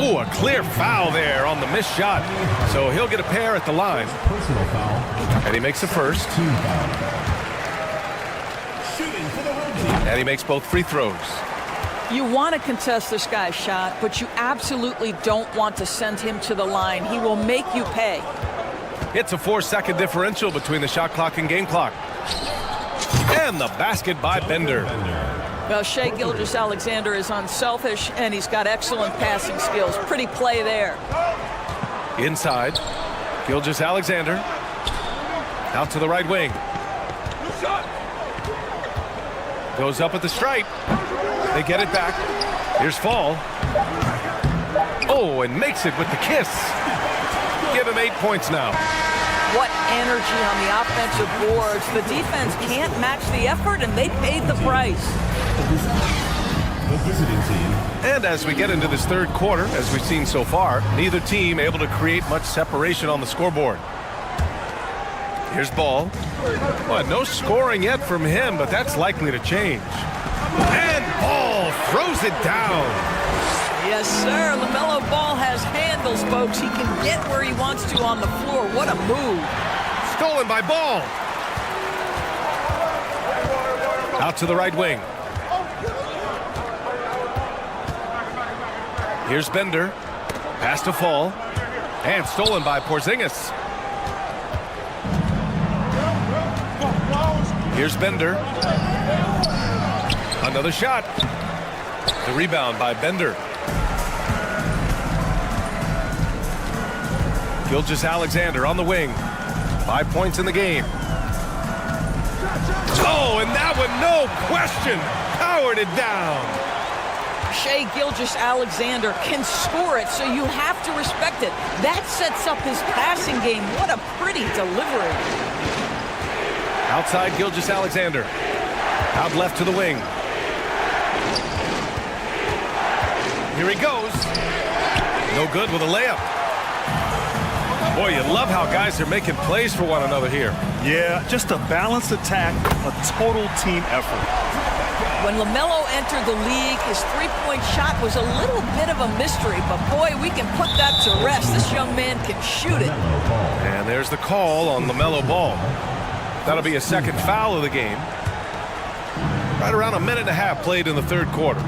Speaker 1: Oh, a clear foul there on the missed shot. So he'll get a pair at the line.
Speaker 4: Personal foul.
Speaker 1: And he makes the first.
Speaker 4: Team foul. Shooting for the red team.
Speaker 1: And he makes both free throws.
Speaker 2: You want to contest this guy's shot, but you absolutely don't want to send him to the line. He will make you pay.
Speaker 1: It's a 4-second differential between the shot clock and game clock. And the basket by Bender.
Speaker 2: Well, Shai Gilgeous-Alexander is unselfish, and he's got excellent passing skills. Pretty play there.
Speaker 1: Inside. Gilgeous-Alexander. Out to the right wing. Goes up at the stripe. They get it back. Here's Fall. Oh, and makes it with the kiss. Give him 8 points now.
Speaker 2: What energy on the offensive boards. The defense can't match the effort, and they paid the price.
Speaker 4: the visiting team.
Speaker 1: And as we get into this third quarter, as we've seen so far, neither team able to create much separation on the scoreboard. Here's ball. Well, no scoring yet from him, but that's likely to change. And Ball throws it down.
Speaker 2: Yes, sir. LaMelo Ball has handles, folks. He can get where he wants to on the floor. What a move.
Speaker 1: Stolen by Ball. Out to the right wing. Here's Bender. Pass to Fall. And stolen by Porzingis. Here's Bender. Another shot. The rebound by Bender. Gilgeous-Alexander on the wing. 5 points in the game. Oh, and that one, no question, powered it down.
Speaker 2: Shai Gilgeous-Alexander can score it, so you have to respect it. That sets up his passing game. What a pretty delivery.
Speaker 1: Outside Gilgeous-Alexander. Out left to the wing. Here he goes. No good with a layup. Boy, you love how guys are making plays for one another here.
Speaker 3: Yeah, just a balanced attack, a total team effort.
Speaker 2: When LaMelo entered the league, his three-point shot was a little bit of a mystery, but boy, we can put that to rest. This young man can shoot it.
Speaker 1: And there's the call on LaMelo Ball. That'll be a second foul of the game. Right around a minute and a half played in the third quarter.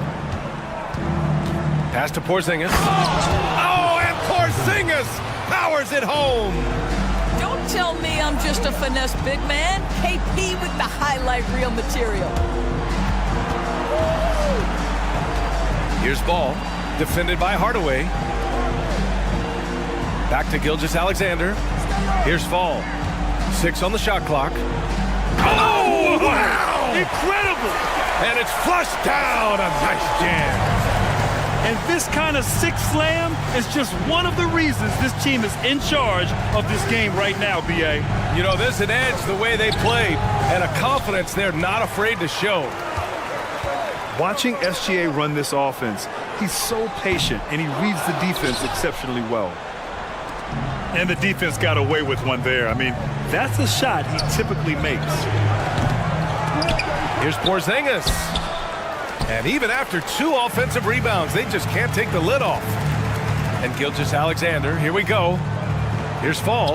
Speaker 1: Pass to Porzingis. Oh, and Porzingis powers it home.
Speaker 2: Don't tell me I'm just a finesse big man. KP with the highlight reel material.
Speaker 1: Here's Ball, defended by Hardaway. Back to Gilgeous-Alexander. Here's Fall. 6 on the shot clock. Oh, wow!
Speaker 3: Incredible!
Speaker 1: And it's flushed down. A nice jam.
Speaker 3: And this kind of six slam is just one of the reasons this team is in charge of this game right now, B.A.
Speaker 1: You know, there's an edge the way they played and a confidence they're not afraid to show.
Speaker 3: Watching SGA run this offense, he's so patient and he reads the defense exceptionally well. And the defense got away with one there. I mean, that's a shot he typically makes.
Speaker 1: Here's Porzingis. And even after 2 offensive rebounds, they just can't take the lid off. And Gilgeous-Alexander, here we go. Here's Fall.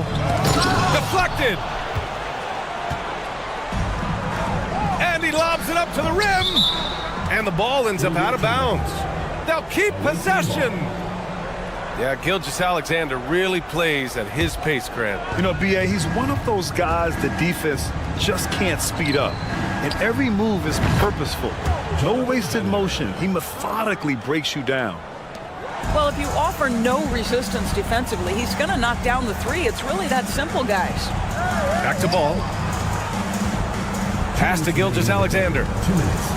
Speaker 1: Deflected. And he lobs it up to the rim. And the ball ends up out of bounds. They'll keep possession. Yeah, Gilgeous-Alexander really plays at his pace, Grant.
Speaker 3: You know, B.A., he's one of those guys the defense just can't speed up. And every move is purposeful. No wasted motion. He methodically breaks you down.
Speaker 2: Well, if you offer no resistance defensively, he's going to knock down the three. It's really that simple, guys.
Speaker 1: Back to Ball. Pass to Gilgeous-Alexander.
Speaker 4: 2 minutes.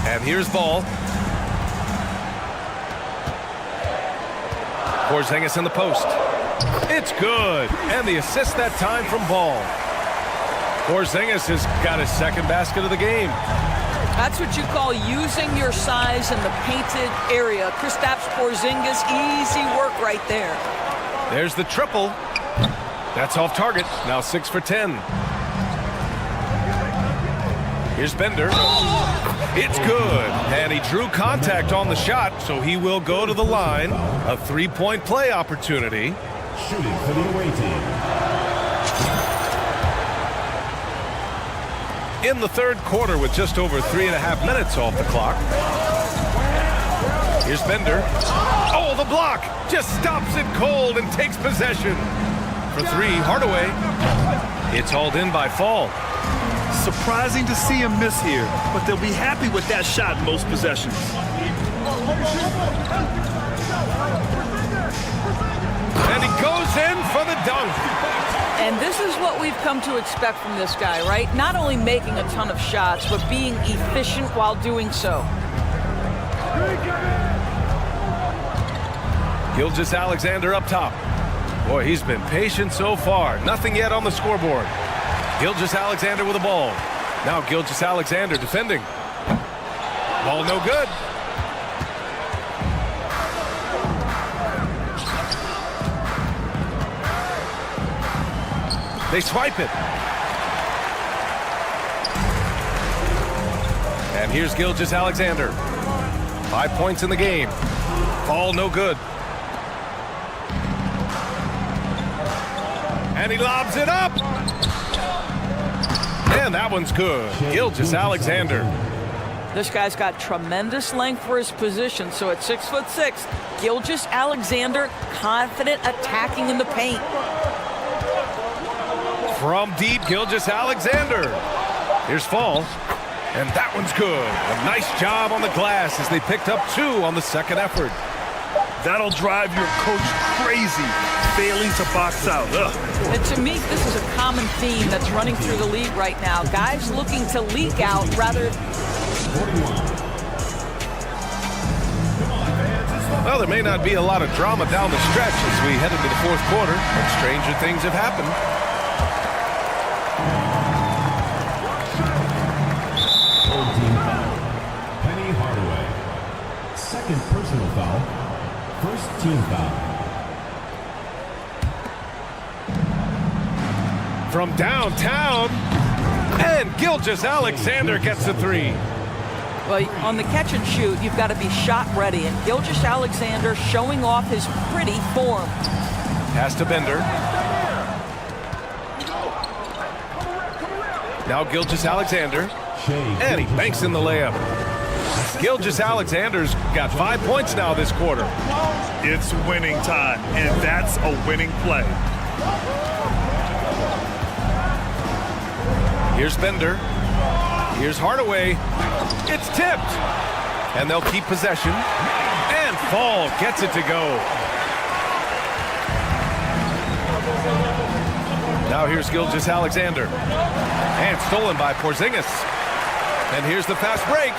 Speaker 1: And here's Ball. Porzingis in the post. It's good. And the assist that time from Ball. Porzingis has got his second basket of the game.
Speaker 2: That's what you call using your size in the painted area. Kristaps Porzingis, easy work right there.
Speaker 1: There's the triple. That's off target. Now 6 for 10. Here's Bender. It's good. And he drew contact on the shot, so he will go to the line. A 3-point play opportunity.
Speaker 4: Shooting for the away team.
Speaker 1: In the third quarter with just over 3.5 minutes off the clock. Here's Bender. Oh, the block just stops it cold and takes possession. For 3, Hardaway. It's hauled in by Fall.
Speaker 3: Surprising to see him miss here, but they'll be happy with that shot in most possessions.
Speaker 1: And he goes in for the dunk.
Speaker 2: And this is what we've come to expect from this guy, right? Not only making a ton of shots, but being efficient while doing so.
Speaker 1: Gilgeous-Alexander up top. Boy, he's been patient so far. Nothing yet on the scoreboard. Gilgeous-Alexander with the ball. Now Gilgeous-Alexander defending. Ball no good. They swipe it. And here's Gilgeous-Alexander. 5 points in the game. Ball no good. And he lobs it up. And that one's good. Gilgeous-Alexander.
Speaker 2: This guy's got tremendous length for his position, so at 6'6", Gilgeous-Alexander confident attacking in the paint.
Speaker 1: From deep, Gilgeous-Alexander. Here's Fall. And that one's good. A nice job on the glass as they picked up 2 on the second effort.
Speaker 3: That'll drive your coach crazy, failing to box out. Ugh.
Speaker 2: And to me, this is a common theme that's running through the league right now. Guys looking to leak out rather...
Speaker 1: Well, there may not be a lot of drama down the stretch as we head into the fourth quarter, but stranger things have happened.
Speaker 4: Penny Hardaway. Second personal foul. First team foul.
Speaker 1: From downtown, and Gilgeous-Alexander gets the 3.
Speaker 2: Well, on the catch and shoot, you've got to be shot ready, and Gilgeous-Alexander showing off his pretty form.
Speaker 1: Pass to Bender. Now Gilgeous-Alexander, and he banks in the layup. Gilgeous-Alexander's got 5 points now this quarter.
Speaker 3: It's winning time, and that's a winning play.
Speaker 1: Here's Bender. Here's Hardaway. It's tipped. And they'll keep possession. And Fall gets it to go. Now here's Gilgeous-Alexander. And stolen by Porzingis. And here's the fast break.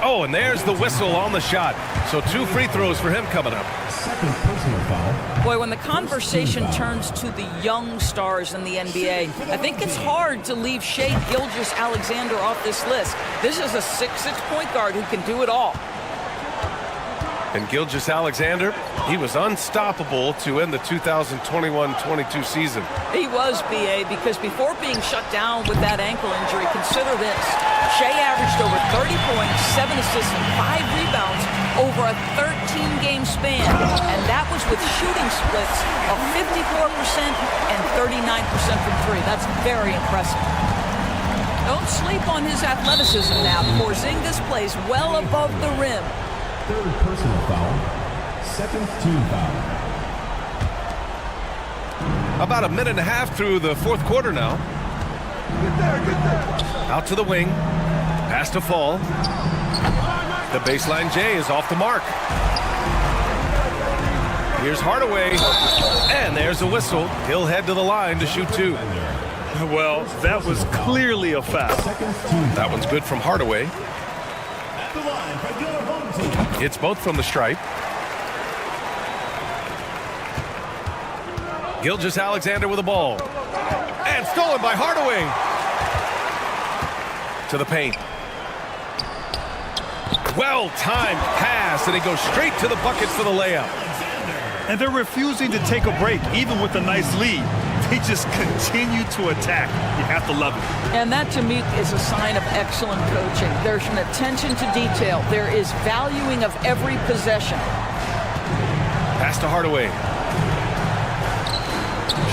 Speaker 1: Oh, and there's the whistle on the shot. So 2 free throws for him coming up.
Speaker 4: Second personal foul.
Speaker 2: Boy, when the conversation turns to the young stars in the NBA, I think it's hard to leave Shai Gilgeous-Alexander off this list. This is a 6'6" point guard who can do it all.
Speaker 1: And Gilgeous-Alexander, he was unstoppable to end the 2021-22 season.
Speaker 2: He was, B.A., because before being shut down with that ankle injury, consider this. Shai averaged over 30 points, 7 assists, and 5 rebounds over a 13-game span. And that was with shooting splits of 54% and 39% from 3. That's very impressive. Don't sleep on his athleticism now. Porzingis plays well above the rim.
Speaker 4: Third personal foul. Second team foul.
Speaker 1: About a minute and a half through the fourth quarter now. Out to the wing. Pass to Fall. The baseline J is off the mark. Here's Hardaway. And there's a whistle. He'll head to the line to shoot 2.
Speaker 3: Well, that was clearly a foul.
Speaker 1: That one's good from Hardaway. It's both from the stripe. Gilgeous-Alexander with the ball. And stolen by Hardaway. To the paint. Well-timed pass, and he goes straight to the bucket for the layup.
Speaker 3: And they're refusing to take a break, even with a nice lead. They just continue to attack. You have to love it.
Speaker 2: And that, to me, is a sign of excellent coaching. There's an attention to detail. There is valuing of every possession.
Speaker 1: Pass to Hardaway.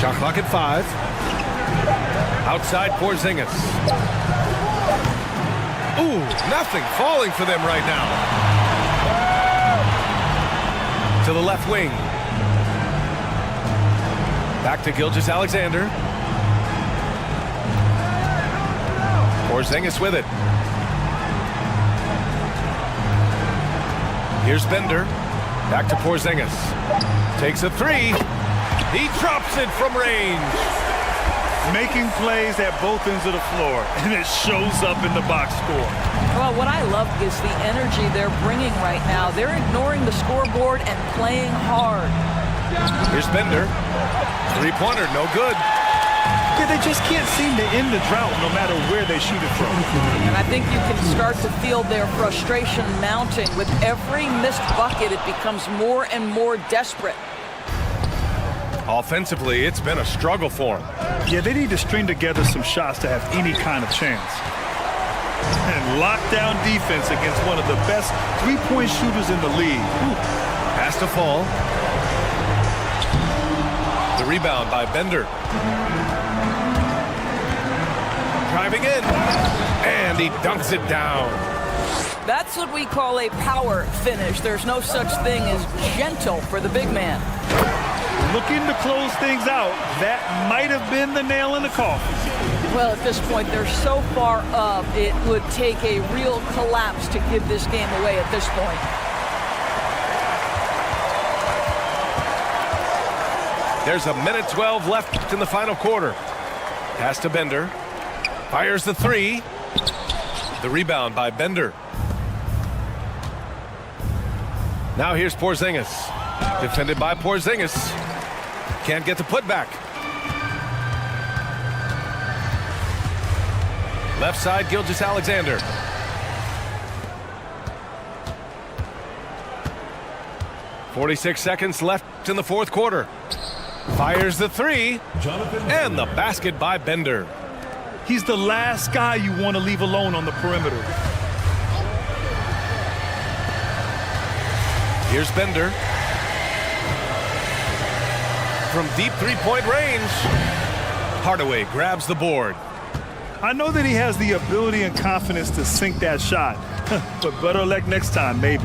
Speaker 1: Shot clock at 5. Outside Porzingis. Ooh, nothing falling for them right now. To the left wing. Back to Gilgeous-Alexander. Porzingis with it. Here's Bender. Back to Porzingis. Takes a 3. He drops it from range.
Speaker 3: Making plays at both ends of the floor, and it shows up in the box score.
Speaker 2: Well, what I love is the energy they're bringing right now. They're ignoring the scoreboard and playing hard.
Speaker 1: Here's Bender. 3-pointer, no good.
Speaker 3: Yeah, they just can't seem to end the drought no matter where they shoot it from.
Speaker 2: And I think you can start to feel their frustration mounting. With every missed bucket, it becomes more and more desperate.
Speaker 1: Offensively, it's been a struggle for them.
Speaker 3: Yeah, they need to string together some shots to have any kind of chance. And lockdown defense against one of the best three-point shooters in the league.
Speaker 1: Has to fall. The rebound by Bender. Driving in. And he dunks it down.
Speaker 2: That's what we call a power finish. There's no such thing as gentle for the big man.
Speaker 3: Looking to close things out. That might have been the nail in the coffin.
Speaker 2: Well, at this point, they're so far up, it would take a real collapse to give this game away at this point.
Speaker 1: There's a minute 12 left in the final quarter. Pass to Bender. Fires the three. The rebound by Bender. Now here's Porzingis. Defended by Porzingis. Can't get the putback. Left side, Gilgeous-Alexander. .46 seconds left in the fourth quarter. Fires the three. And the basket by Bender.
Speaker 3: He's the last guy you want to leave alone on the perimeter.
Speaker 1: Here's Bender. From deep three-point range. Hardaway grabs the board.
Speaker 3: I know that he has the ability and confidence to sink that shot, but better luck next time, maybe.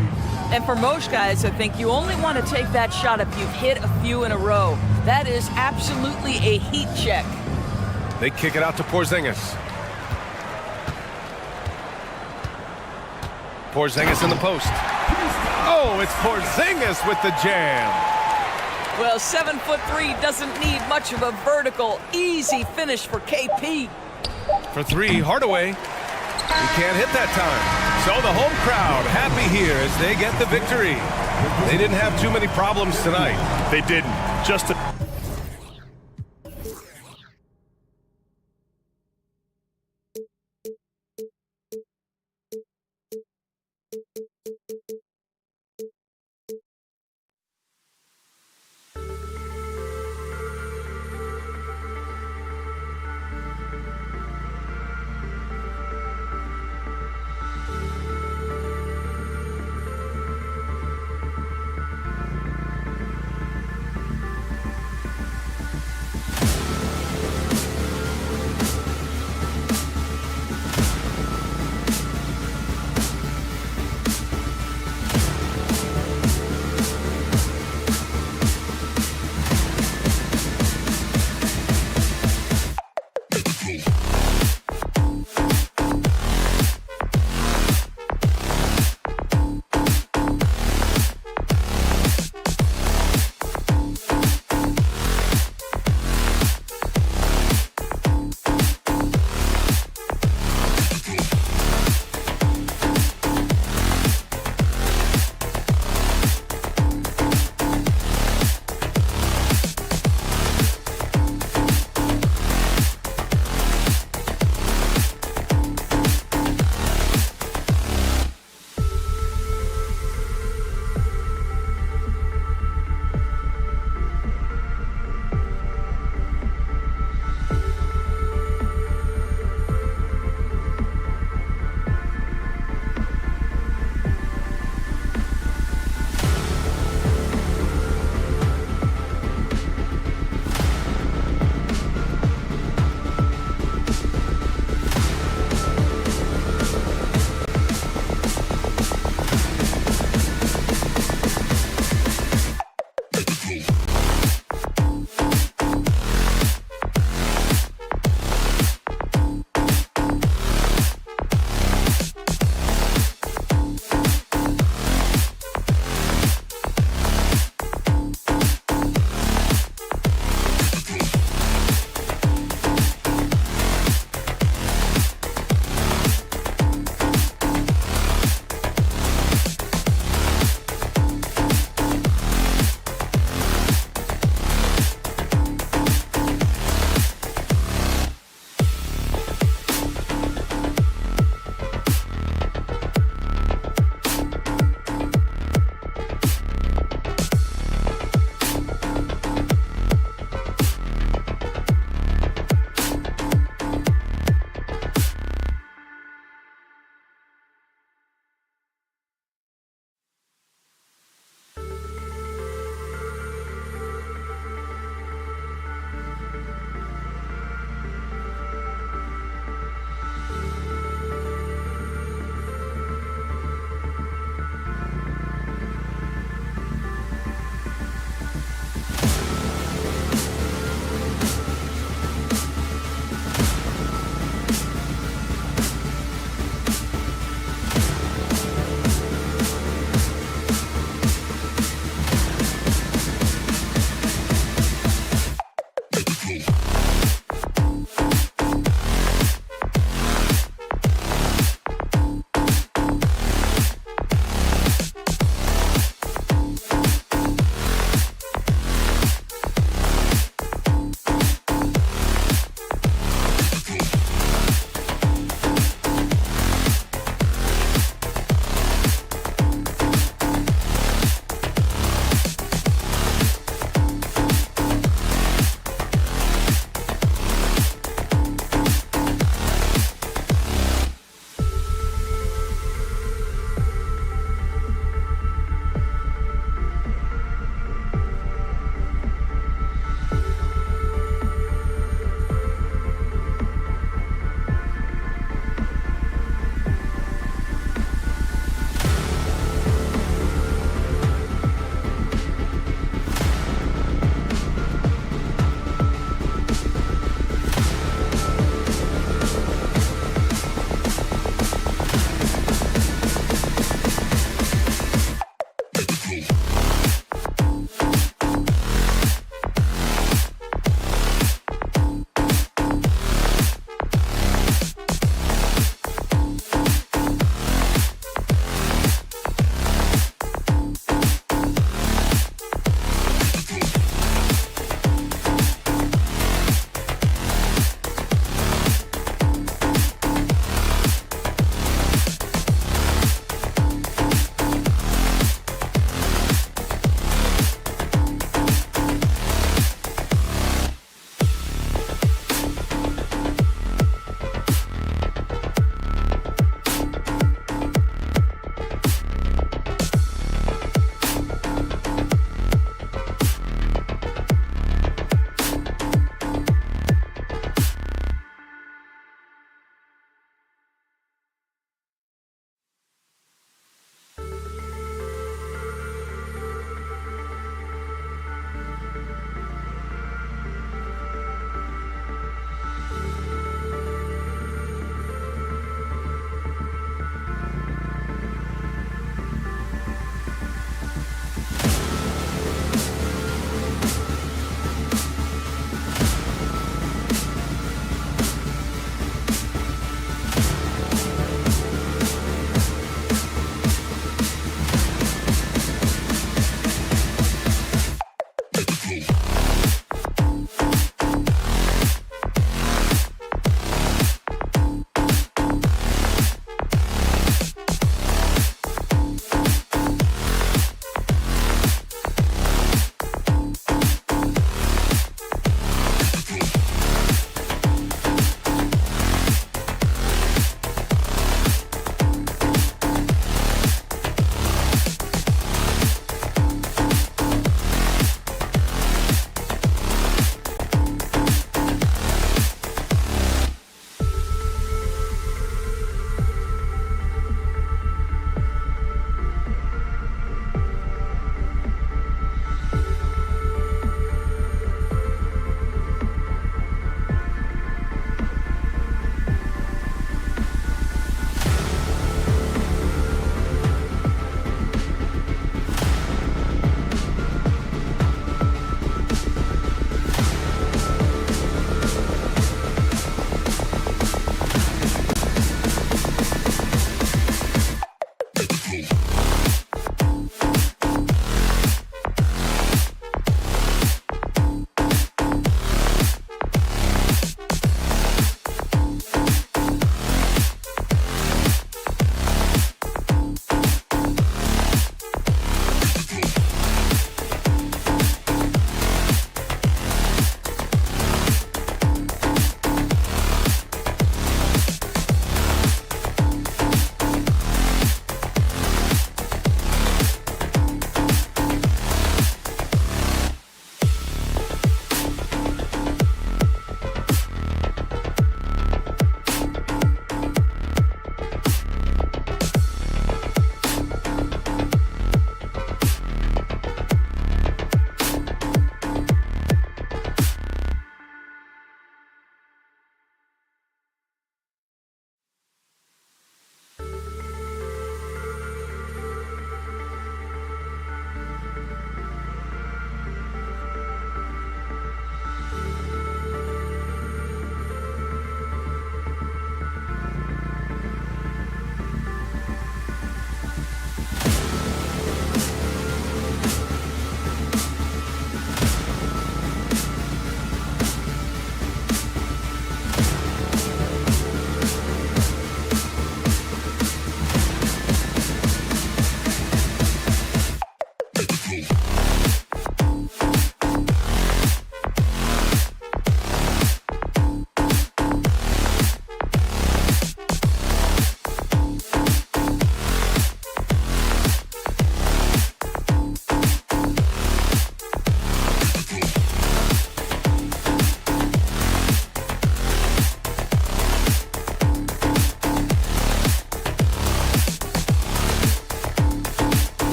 Speaker 2: And for most guys, I think you only want to take that shot if you've hit a few in a row. That is absolutely a heat check.
Speaker 1: They kick it out to Porzingis. Porzingis in the post. Oh, it's Porzingis with the jam.
Speaker 2: Well, 7'3" doesn't need much of a vertical. Easy finish for KP.
Speaker 1: For three, Hardaway. He can't hit that time. So the home crowd happy here as they get the victory. They didn't have too many problems tonight.
Speaker 3: They didn't. Just a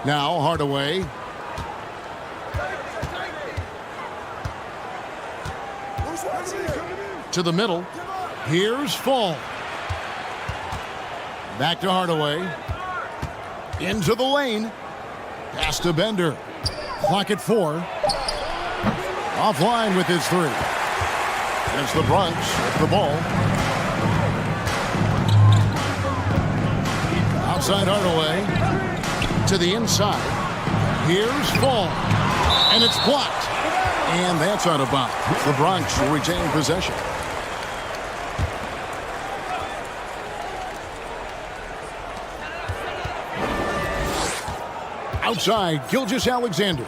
Speaker 5: Now Hardaway. To the middle. Here's Fall. Back to Hardaway. Into the lane. Pass to Bender. Clock at 4. Offline with his 3. It's the Bronx with the ball. Outside Hardaway. To the inside. Here's Fall. And it's blocked. And that's out of bounds. The Bronx will retain possession. Outside, Gilgeous-Alexander.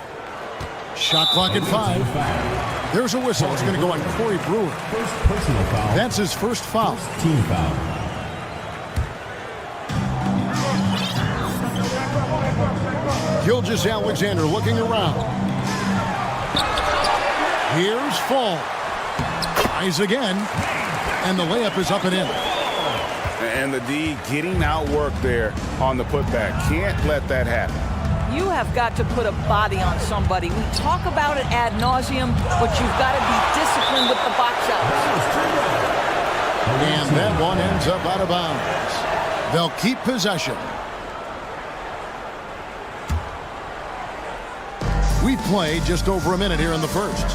Speaker 5: Shot clock at 5. There's a whistle. It's going to go on Corey Brewer.
Speaker 4: First personal foul.
Speaker 5: That's his first foul.
Speaker 4: Team foul.
Speaker 5: Gilgeous-Alexander looking around. Here's Fall. Tries again. And the layup is up and in.
Speaker 6: And the D getting outworked there on the putback. Can't let that happen.
Speaker 2: You have got to put a body on somebody. We talk about it ad nauseum, but you've got to be disciplined with the box outs.
Speaker 5: And that one ends up out of bounds. They'll keep possession. We've played just over a minute here in the first.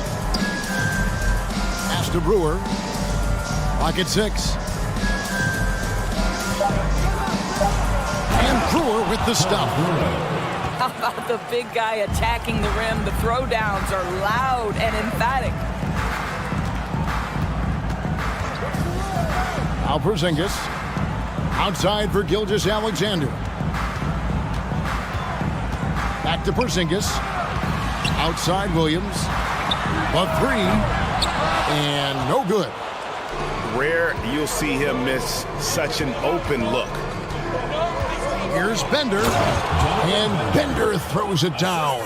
Speaker 5: Pass to Brewer. Clock at 6. And Brewer with the stop.
Speaker 2: How about the big guy attacking the rim? The throwdowns are loud and emphatic.
Speaker 5: Now Porzingis. Outside for Gilgeous-Alexander. Back to Porzingis. Outside Williams. A 3. And no good.
Speaker 6: Rare you'll see him miss such an open look.
Speaker 5: Here's Bender. And Bender throws it down.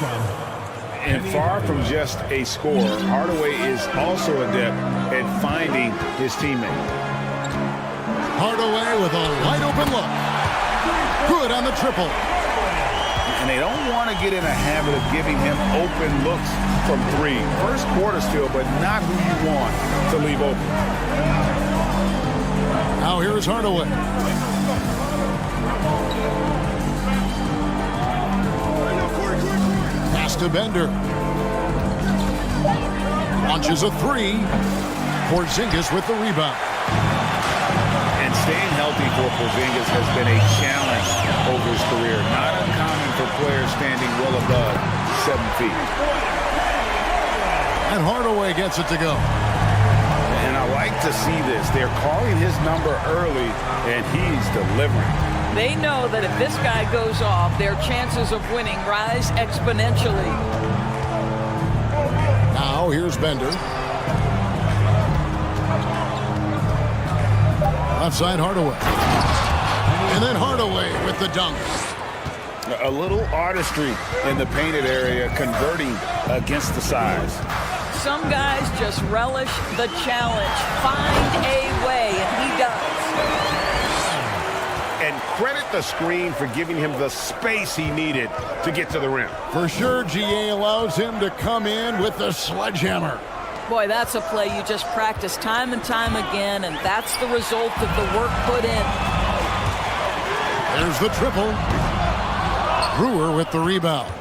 Speaker 6: And far from just a scorer, Hardaway is also adept at finding his teammate.
Speaker 5: Hardaway with a wide open look. Good on the triple.
Speaker 6: And they don't want to get in a habit of giving him open looks from 3. First quarter still, but not who you want to leave open.
Speaker 5: Now here's Hardaway. Pass to Bender. Launches a 3. Porzingis with the rebound.
Speaker 6: And staying healthy for Porzingis has been a challenge over his career. Not uncommon for players standing well above 7 feet.
Speaker 5: And Hardaway gets it to go.
Speaker 6: And I like to see this. They're calling his number early, and he's delivering.
Speaker 2: They know that if this guy goes off, their chances of winning rise exponentially.
Speaker 5: Now here's Bender. Left side Hardaway. And then Hardaway with the dunk.
Speaker 6: A little artistry in the painted area, converting against the size.
Speaker 2: Some guys just relish the challenge. Find a way, and he does.
Speaker 6: And credit the screen for giving him the space he needed to get to the rim.
Speaker 5: For sure, GA allows him to come in with the sledgehammer.
Speaker 2: Boy, that's a play you just practice time and time again, and that's the result of the work put in.
Speaker 5: There's the triple. Brewer with the rebound.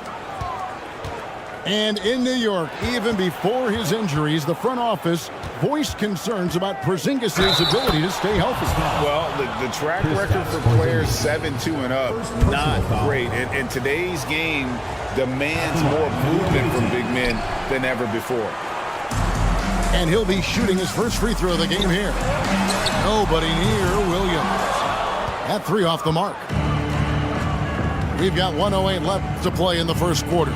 Speaker 5: And in New York, even before his injuries, the front office voiced concerns about Porzingis' ability to stay healthy.
Speaker 6: Well, the track record for players 7-2 and up, not great. And today's game demands more movement from big men than ever before.
Speaker 5: And he'll be shooting his first free throw of the game here. Nobody near Williams. That three off the mark. We've got 1:08 left to play in the first quarter.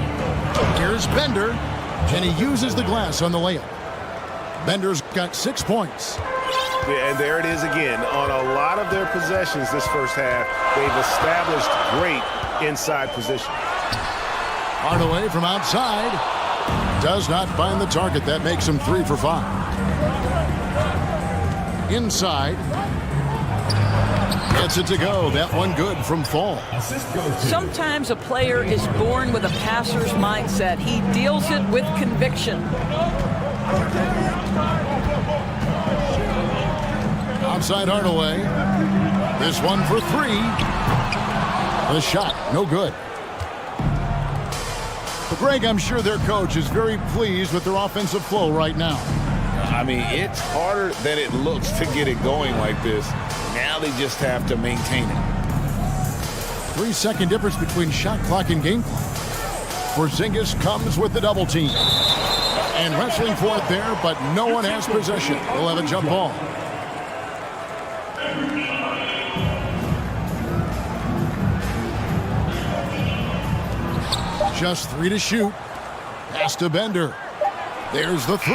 Speaker 5: Here's Bender, and he uses the glass on the layup. Bender's got 6 points.
Speaker 1: Yeah, and there it is again. On a lot of their possessions this first half, they've established great inside position.
Speaker 5: Hardaway from outside. Does not find the target. That makes him 3 for 5. Inside. Gets it to go. That one good from Fall.
Speaker 2: Sometimes a player is born with a passer's mindset. He deals it with conviction.
Speaker 5: Outside Hardaway. This one for 3. The shot, no good. Greg, I'm sure their coach is very pleased with their offensive flow right now.
Speaker 6: I mean, it's harder than it looks to get it going like this. Now they just have to maintain it.
Speaker 5: 3-second difference between shot clock and game clock. Porzingis comes with the double team. And wrestling for it there, but no one has possession. We'll have a jump ball. Just 3 to shoot. Pass to Bender. There's the 3.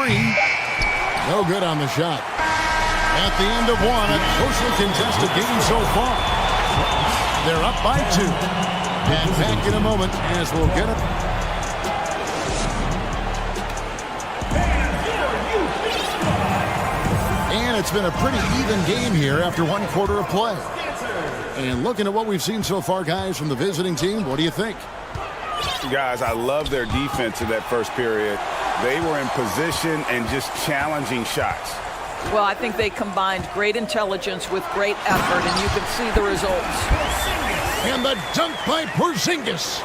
Speaker 5: No good on the shot. At the end of one, a closely contested game so far. They're up by 2. And back in a moment as we'll get it. And it's been a pretty even game here after 1 quarter of play. And looking at what we've seen so far, guys, from the visiting team, what do you think?
Speaker 6: Guys, I love their defense in that first period. They were in position and just challenging shots.
Speaker 2: Well, I think they combined great intelligence with great effort, and you can see the results.
Speaker 5: And the dunk by Porzingis.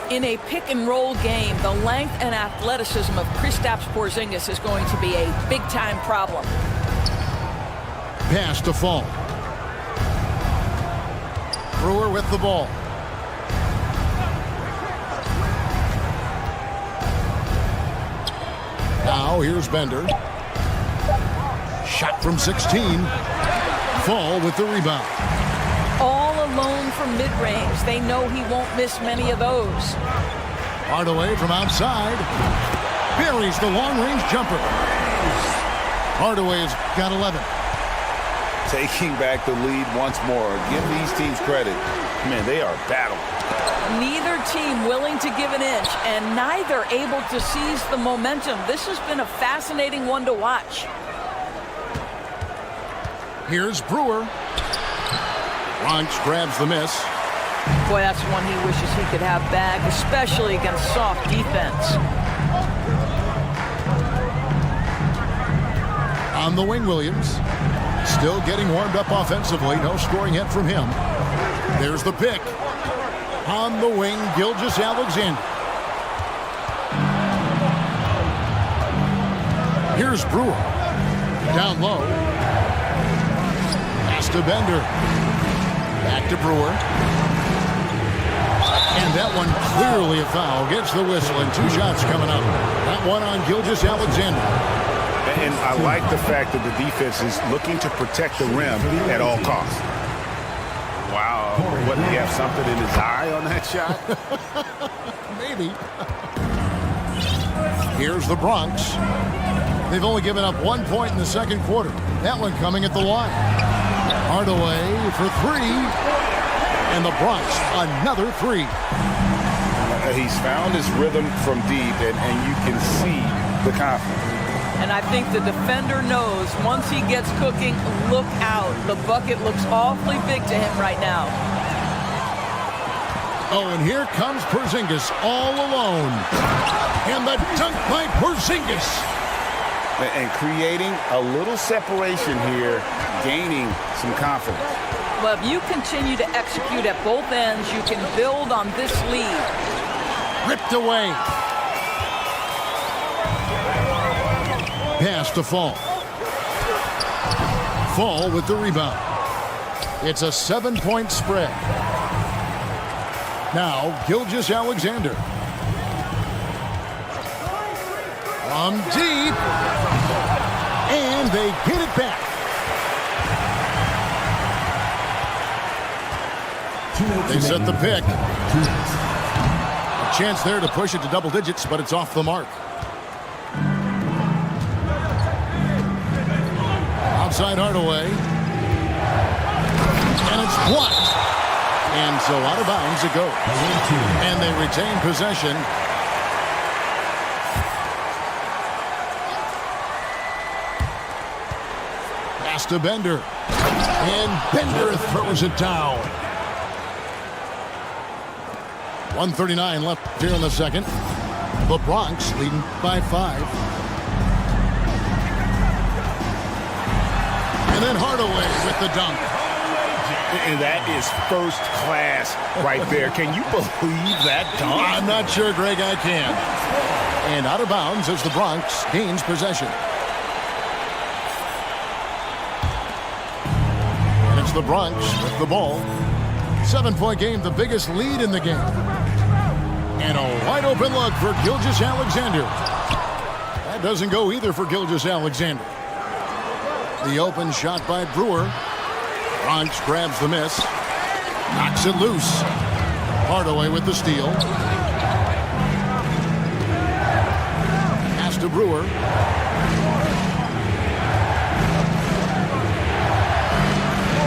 Speaker 2: In a pick-and-roll game, the length and athleticism of Kristaps Porzingis is going to be a big-time problem.
Speaker 5: Pass to Fall. Brewer with the ball. Now here's Bender. Shot from 16. Fall with the rebound.
Speaker 2: All alone from mid-range. They know he won't miss many of those.
Speaker 5: Hardaway from outside. Buries the long-range jumper. Hardaway's got 11.
Speaker 6: Taking back the lead once more. Give these teams credit. Man, they are battling.
Speaker 2: Neither team willing to give an inch, and neither able to seize the momentum. This has been a fascinating one to watch.
Speaker 5: Here's Brewer. Bronx grabs the miss.
Speaker 2: Boy, that's one he wishes he could have back, especially against soft defense.
Speaker 5: On the wing, Williams. Still getting warmed up offensively. No scoring hit from him. There's the pick. On the wing, Gilgeous-Alexander. Here's Brewer. Down low. Pass to Bender. Back to Brewer. And that one clearly a foul. Gets the whistle, and 2 shots coming up. That one on Gilgeous-Alexander.
Speaker 6: And I like the fact that the defense is looking to protect the rim at all costs. Wow. What, did he have something in his eye on that shot?
Speaker 5: Maybe. Here's the Bronx. They've only given up 1 point in the second quarter. That one coming at the line. Hardaway for 3. And the Bronx, another 3.
Speaker 6: He's found his rhythm from deep, and you can see the confidence.
Speaker 2: And I think the defender knows once he gets cooking, look out. The bucket looks awfully big to him right now.
Speaker 5: Oh, and here comes Porzingis all alone. And the dunk by Porzingis.
Speaker 6: And creating a little separation here, gaining some confidence.
Speaker 2: Well, if you continue to execute at both ends, you can build on this lead.
Speaker 5: Ripped away. Pass to Fall. Fall with the rebound. It's a 7-point spread. Now, Gilgeous-Alexander. From deep. And they get it back. They set the pick. A chance there to push it to double digits, but it's off the mark. Outside Hardaway. And it's blocked. And so out of bounds it goes. And they retain possession. Pass to Bender. And Bender throws it down. 1:39 left here in the second. The Bronx leading by 5. And then Hardaway with the dunk.
Speaker 6: And that is first class right there. Can you believe that dunk?
Speaker 5: I'm not sure, Greg, I can. And out of bounds as the Bronx gains possession. And it's the Bronx with the ball. 7-point game, the biggest lead in the game. And a wide open look for Gilgeous-Alexander. That doesn't go either for Gilgeous-Alexander. The open shot by Brewer. Bronx grabs the miss. Knocks it loose. Hardaway with the steal. Pass to Brewer.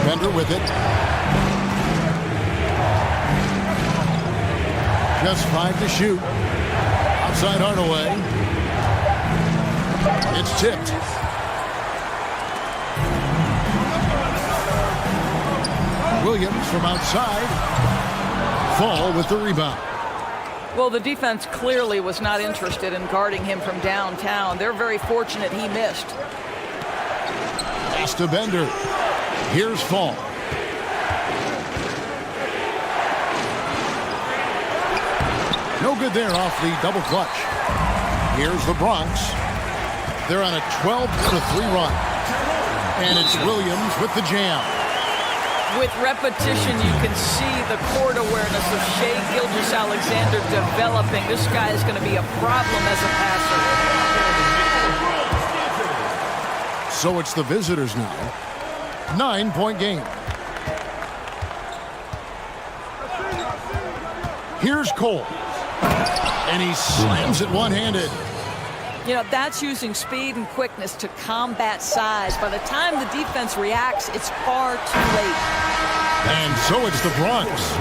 Speaker 5: Bender with it. Just 5 to shoot. Outside Hardaway. It's tipped. Williams from outside. Fall with the rebound.
Speaker 2: Well, the defense clearly was not interested in guarding him from downtown. They're very fortunate he missed.
Speaker 5: Pass to Bender. Here's Fall. No good there off the double clutch. Here's the Bronx. They're on a 12-3 run. And it's Williams with the jam.
Speaker 2: With repetition, you can see the court awareness of Shai Gilgeous-Alexander developing. This guy is going to be a problem as a passer.
Speaker 5: So it's the visitors now. 9-point game. Here's Cole. And he slams it one-handed.
Speaker 2: You know, that's using speed and quickness to combat size. By the time the defense reacts, it's far too late.
Speaker 5: And so it's the Bronx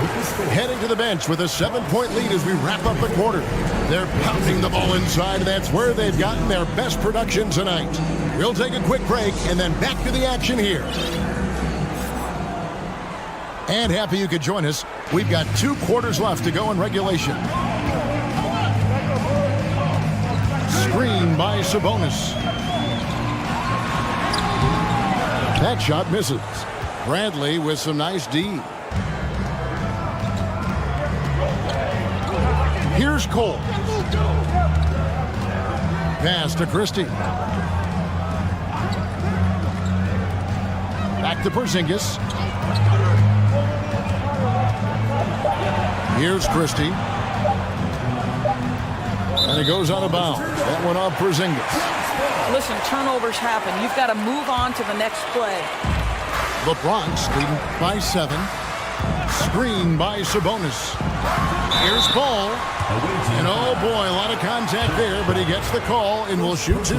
Speaker 5: heading to the bench with a 7-point lead as we wrap up the quarter. They're pounding the ball inside, and that's where they've gotten their best production tonight. We'll take a quick break and then back to the action here. And happy you could join us. We've got 2 quarters left to go in regulation. Screen by Sabonis. That shot misses. Bradley with some nice D. Here's Cole. Pass to Christie. Back to Porzingis. Here's Christie. And it goes out of bounds. That one off Porzingis.
Speaker 2: Listen, turnovers happen. You've got to move on to the next play.
Speaker 5: The Bronx leading by 7. Screen by Sabonis. Here's Paul. And oh boy, a lot of contact there, but he gets the call and will shoot 2.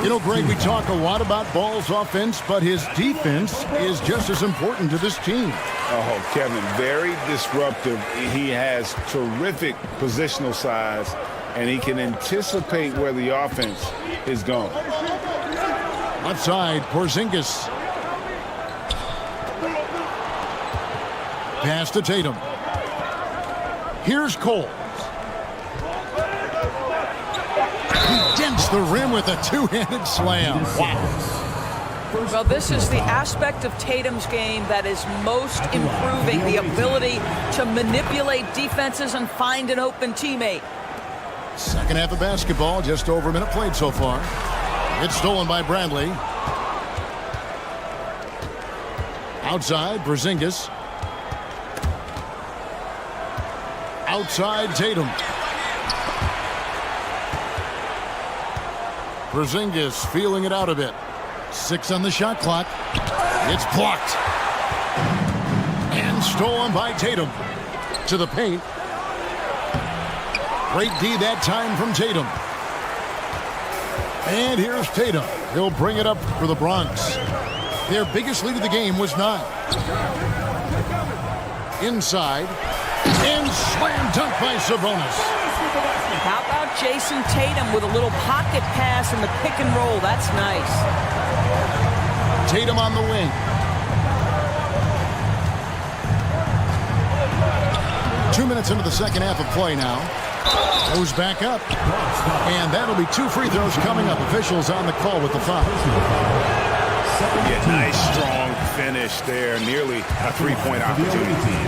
Speaker 5: You know, Greg, we talk a lot about Ball's offense, but his defense is just as important to this team.
Speaker 6: Oh, Kevin, very disruptive. He has terrific positional size, and he can anticipate where the offense is going.
Speaker 5: Outside, Porzingis. Pass to Tatum. Here's Cole. He dents the rim with a 2-handed slam. Wow.
Speaker 2: Well, this is the aspect of Tatum's game that is most improving, the ability to manipulate defenses and find an open teammate.
Speaker 5: Second half of basketball, just over a minute played so far. It's stolen by Bradley. Outside, Porzingis. Outside, Tatum. Porzingis feeling it out a bit. 6 on the shot clock. It's blocked. And stolen by Tatum. To the paint. Great D that time from Tatum. And here's Tatum. He'll bring it up for the Bronx. Their biggest lead of the game was 9. Inside. And slam dunk by Sabonis.
Speaker 2: How about Jason Tatum with a little pocket pass in the pick and roll? That's nice.
Speaker 5: Tatum on the wing. 2 minutes into the second half of play now. Goes back up. And that'll be 2 free throws coming up. Officials on the call with the foul.
Speaker 6: Yeah, nice, strong finish there. Nearly a three-point opportunity.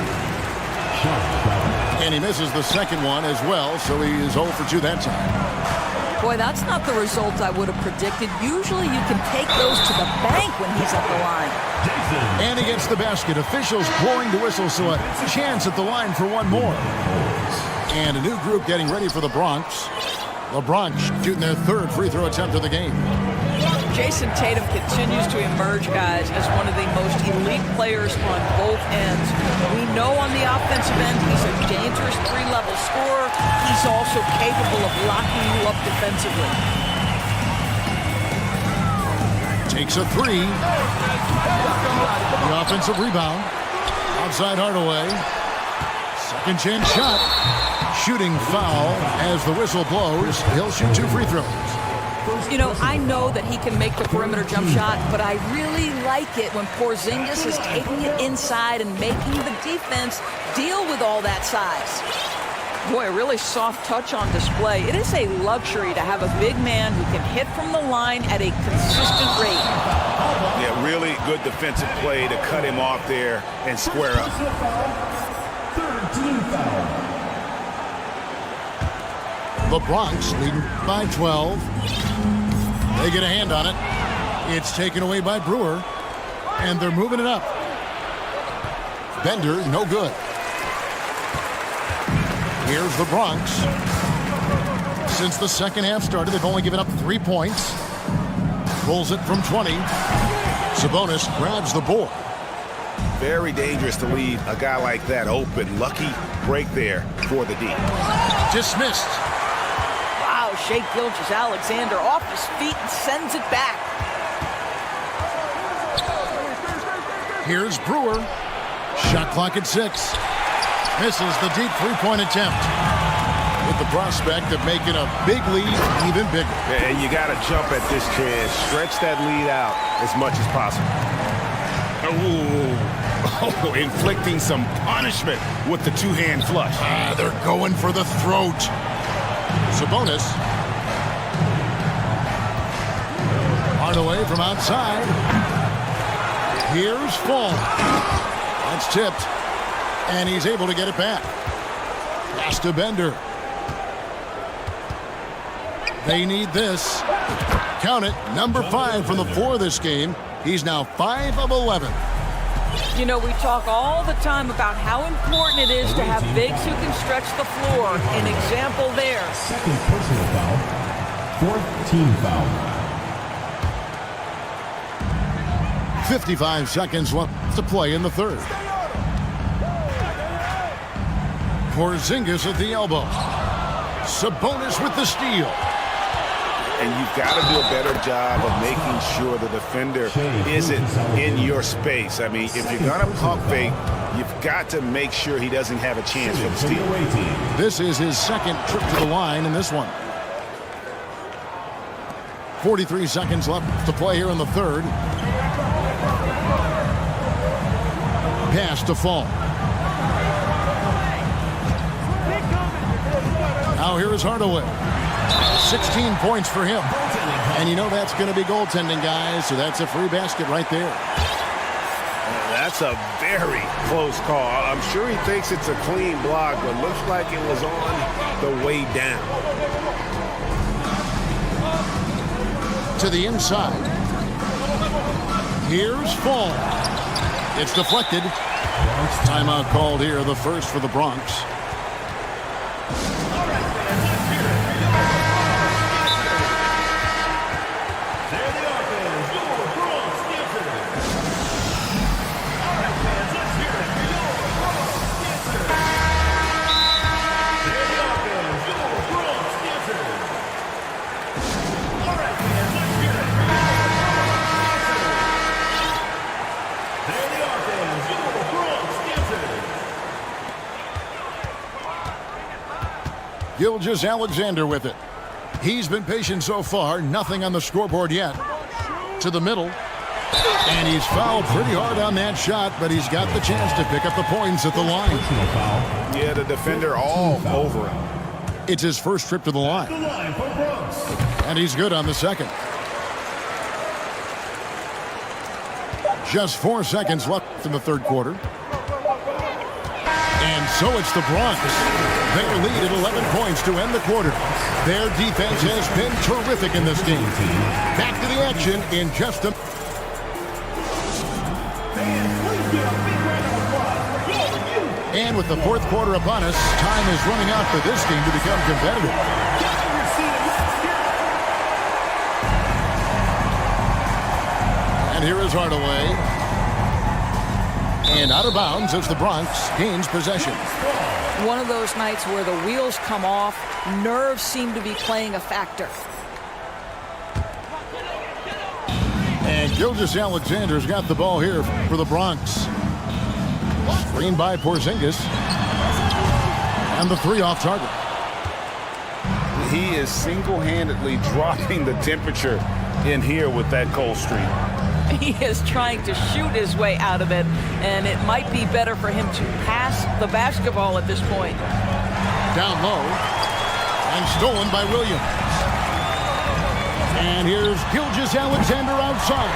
Speaker 5: And he misses the second one as well, so he is 0 for 2 that time.
Speaker 2: Boy, that's not the result I would have predicted. Usually you can take those to the bank when he's at the line.
Speaker 5: And he gets the basket. Officials blowing the whistle, so a chance at the line for one more. And a new group getting ready for the Bronx. The Bronx shooting their 3rd free throw attempt of the game.
Speaker 2: Jason Tatum continues to emerge, guys, as one of the most elite players on both ends. We know on the offensive end he's a dangerous 3-level scorer. He's also capable of locking you up defensively.
Speaker 5: Takes a 3. The offensive rebound. Outside Hardaway. Second chance shot. Shooting foul as the whistle blows. He'll shoot 2 free throws.
Speaker 2: You know, I know that he can make the perimeter jump shot, but I really like it when Porzingis is taking it inside and making the defense deal with all that size. Boy, a really soft touch on display. It is a luxury to have a big man who can hit from the line at a consistent rate.
Speaker 6: Yeah, really good defensive play to cut him off there and square up.
Speaker 4: 13 foul.
Speaker 5: The Bronx leading by 12. They get a hand on it. It's taken away by Brewer. And they're moving it up. Bender, no good. Here's the Bronx. Since the second half started, they've only given up 3 points. Rolls it from 20. Sabonis grabs the board.
Speaker 6: Very dangerous to leave a guy like that open. Lucky break there for the D.
Speaker 5: Dismissed.
Speaker 2: Wow, Shai Gilgeous-Alexander off his feet and sends it back.
Speaker 5: Here's Brewer. Shot clock at 6. Misses the deep 3-point attempt. With the prospect of making a big lead even bigger.
Speaker 6: And you got to jump at this chance. Stretch that lead out as much as possible. Oh, inflicting some punishment with the 2-hand flush.
Speaker 5: They're going for the throat. Sabonis. Hardaway from outside. Here's Fall. That's tipped. And he's able to get it back. Pass to Bender. They need this. Count it. Number 5 from the floor this game. He's now 5 of 11.
Speaker 2: You know, we talk all the time about how important it is to have bigs who can stretch the floor. An example there.
Speaker 4: Second personal foul. 4th team foul.
Speaker 5: 55 seconds left to play in the third. Porzingis at the elbow. Sabonis with the steal.
Speaker 6: And you've got to do a better job of making sure the defender isn't in your space. I mean, if you're going to pump fake, you've got to make sure he doesn't have a chance for the steal.
Speaker 5: This is his second trip to the line in this one. 43 seconds left to play here in the third. Pass to Fall. Now here is Hardaway. 16 points for him. And you know that's going to be goaltending, guys, so that's a free basket right there.
Speaker 6: That's a very close call. I'm sure he thinks it's a clean block, but looks like it was on the way down.
Speaker 5: To the inside. Here's Fall. It's deflected. Timeout called here, the first for the Bronx. Gilgeous-Alexander with it. He's been patient so far. Nothing on the scoreboard yet. To the middle. And he's fouled pretty hard on that shot, but he's got the chance to pick up the points at the line.
Speaker 6: Yeah, the defender all over him.
Speaker 5: It's his first trip to the line. And he's good on the second. Just 4 seconds left in the third quarter. And so it's the Bronx. Their lead at 11 points to end the quarter. Their defense has been terrific in this game. Back to the action in just a... And with the fourth quarter upon us, time is running out for this game to become competitive. And here is Hardaway. And out of bounds as the Bronx gains possession.
Speaker 2: One of those nights where the wheels come off, nerves seem to be playing a factor.
Speaker 5: And Gilgeous-Alexander's got the ball here for the Bronx. Screen by Porzingis. And the three off target.
Speaker 6: He is single-handedly dropping the temperature in here with that cold streak.
Speaker 2: He is trying to shoot his way out of it, and it might be better for him to pass the basketball at this point.
Speaker 5: Down low, and stolen by Williams. And here's Gilgeous-Alexander outside.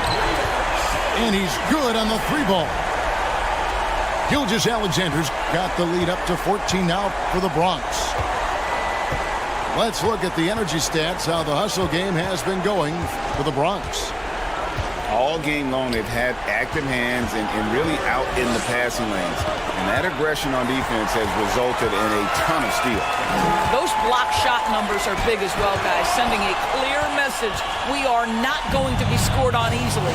Speaker 5: And he's good on the three ball. Gilgeous-Alexander's got the lead up to 14 now for the Bronx. Let's look at the energy stats, how the hustle game has been going for the Bronx.
Speaker 6: All game long, they've had active hands and really out in the passing lanes. And that aggression on defense has resulted in a ton of steals.
Speaker 2: Those block shot numbers are big as well, guys, sending a clear message. We are not going to be scored on easily.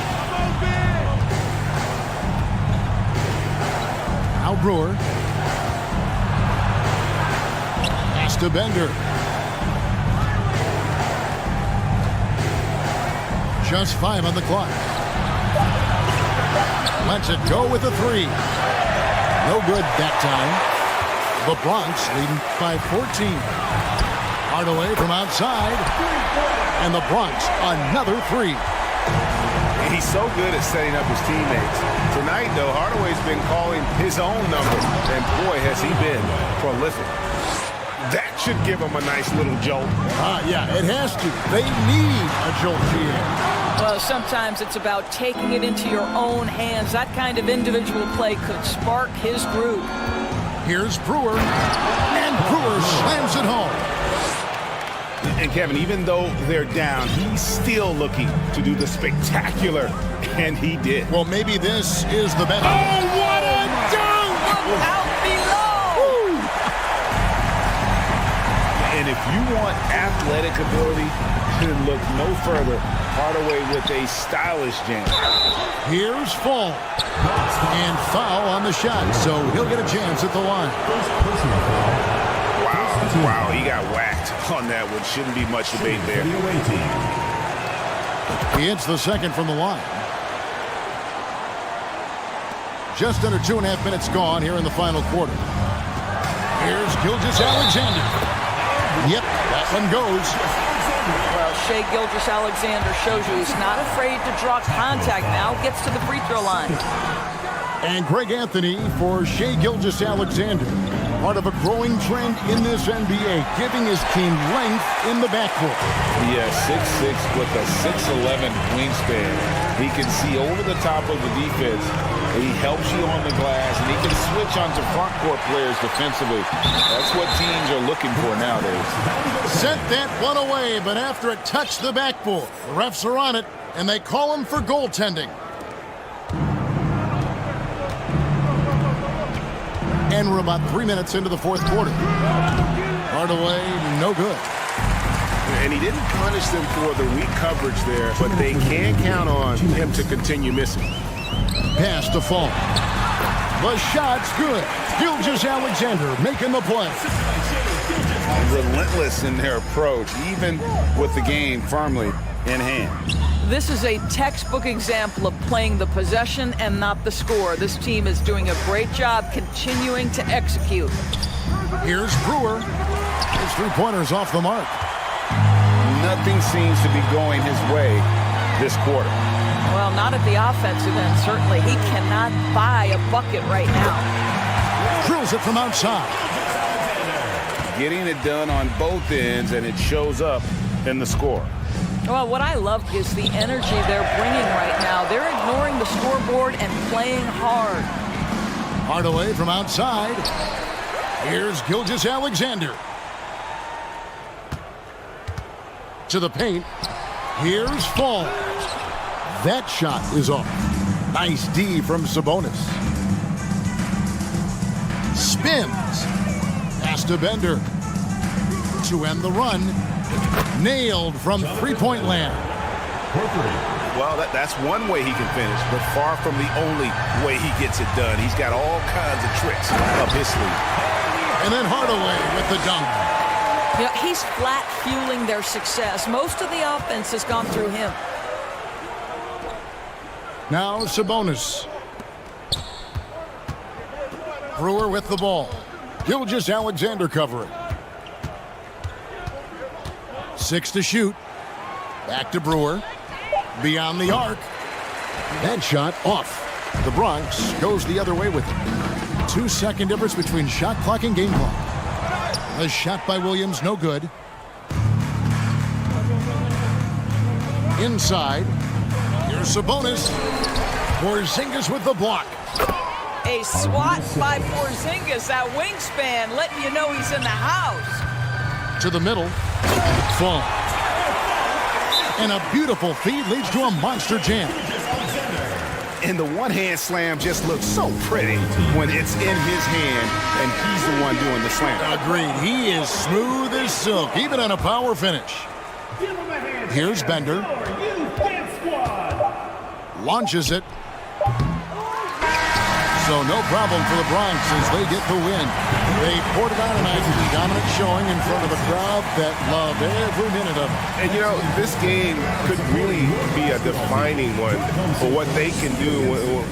Speaker 5: Now Brewer. Pass to Bender. Just 5 on the clock. Lets it go with a three. No good that time. The Bronx leading by 14. Hardaway from outside. And the Bronx another three.
Speaker 6: He's so good at setting up his teammates. Tonight, though, Hardaway's been calling his own number. And boy, has he been prolific. That should give him a nice little jolt.
Speaker 5: Yeah, it has to. They need a jolt here.
Speaker 2: Well, sometimes it's about taking it into your own hands. That kind of individual play could spark his groove.
Speaker 5: Here's Brewer. And Brewer slams it home.
Speaker 6: And Kevin, even though they're down, he's still looking to do the spectacular. And he did.
Speaker 5: Well, maybe this is the best.
Speaker 2: Oh, what a dunk! Out below!
Speaker 6: And if you want athletic ability, then look no further. Hardaway with a stylish jam.
Speaker 5: Here's Fall. And foul on the shot, so he'll get a chance at the line.
Speaker 6: Wow, he got whacked on that one. Shouldn't be much debate there.
Speaker 5: He hits the second from the line. Just under 2.5 minutes gone here in the final quarter. Here's Gilgeous-Alexander. Yep, that one goes.
Speaker 2: Well, Shai Gilgeous-Alexander shows you he's not afraid to draw contact. Now gets to the free throw line.
Speaker 5: And Greg Anthony for Shai Gilgeous-Alexander. Part of a growing trend in this NBA, giving his team length in the backcourt.
Speaker 6: Yeah, 6'6" with a 6'11" wingspan. He can see over the top of the defense He helps you on the glass, and he can switch onto front court players defensively. That's what teams are looking for nowadays.
Speaker 5: Sent that one away, but after it touched the backboard, the refs are on it, and they call him for goaltending. And we're about 3 minutes into the fourth quarter. Hardaway, no good.
Speaker 6: And he didn't punish them for the weak coverage there, but they can count on him to continue missing.
Speaker 5: Pass to Fall. The shot's good. Gilgeous-Alexander making the play.
Speaker 6: Relentless in their approach, even with the game firmly in hand.
Speaker 2: This is a textbook example of playing the possession and not the score. This team is doing a great job continuing to execute.
Speaker 5: Here's Brewer. His three-pointers off the mark.
Speaker 6: Nothing seems to be going his way this quarter.
Speaker 2: Well, not at the offensive end, certainly. He cannot buy a bucket right now.
Speaker 5: Drills it from outside.
Speaker 6: Getting it done on both ends, and it shows up in the score.
Speaker 2: Well, what I love is the energy they're bringing right now. They're ignoring the scoreboard and playing hard.
Speaker 5: Hardaway from outside. Here's Gilgeous-Alexander. To the paint. Here's Fall. That shot is off. Nice D from Sabonis. Spins. Pass to Bender. To end the run. Nailed from three-point land.
Speaker 6: Well, that's one way he can finish, but far from the only way he gets it done. He's got all kinds of tricks up his sleeve.
Speaker 5: And then Hardaway with the dunk.
Speaker 2: You know, he's flat fueling their success. Most of the offense has gone through him.
Speaker 5: Now Sabonis. Brewer with the ball. Gilgeous-Alexander covering. 6 to shoot. Back to Brewer. Beyond the arc. That shot off. The Bronx goes the other way with it. 2-second difference between shot clock and game clock. The shot by Williams, no good. Inside. Here's Sabonis. Porzingis with the block.
Speaker 2: A swat by Porzingis, that wingspan, letting you know he's in the house.
Speaker 5: To the middle. Fall. And a beautiful feed leads to a monster jam.
Speaker 6: And the one-hand slam just looks so pretty when it's in his hand and he's the one doing the slam.
Speaker 5: Agreed. He is smooth as silk, even on a power finish. Here's Bender. Launches it. So no problem for the Bronx as they get the win. They poured it on tonight with a dominant showing in front of a crowd that loved every minute of it.
Speaker 6: And, you know, this game could really be a defining one for what they can do.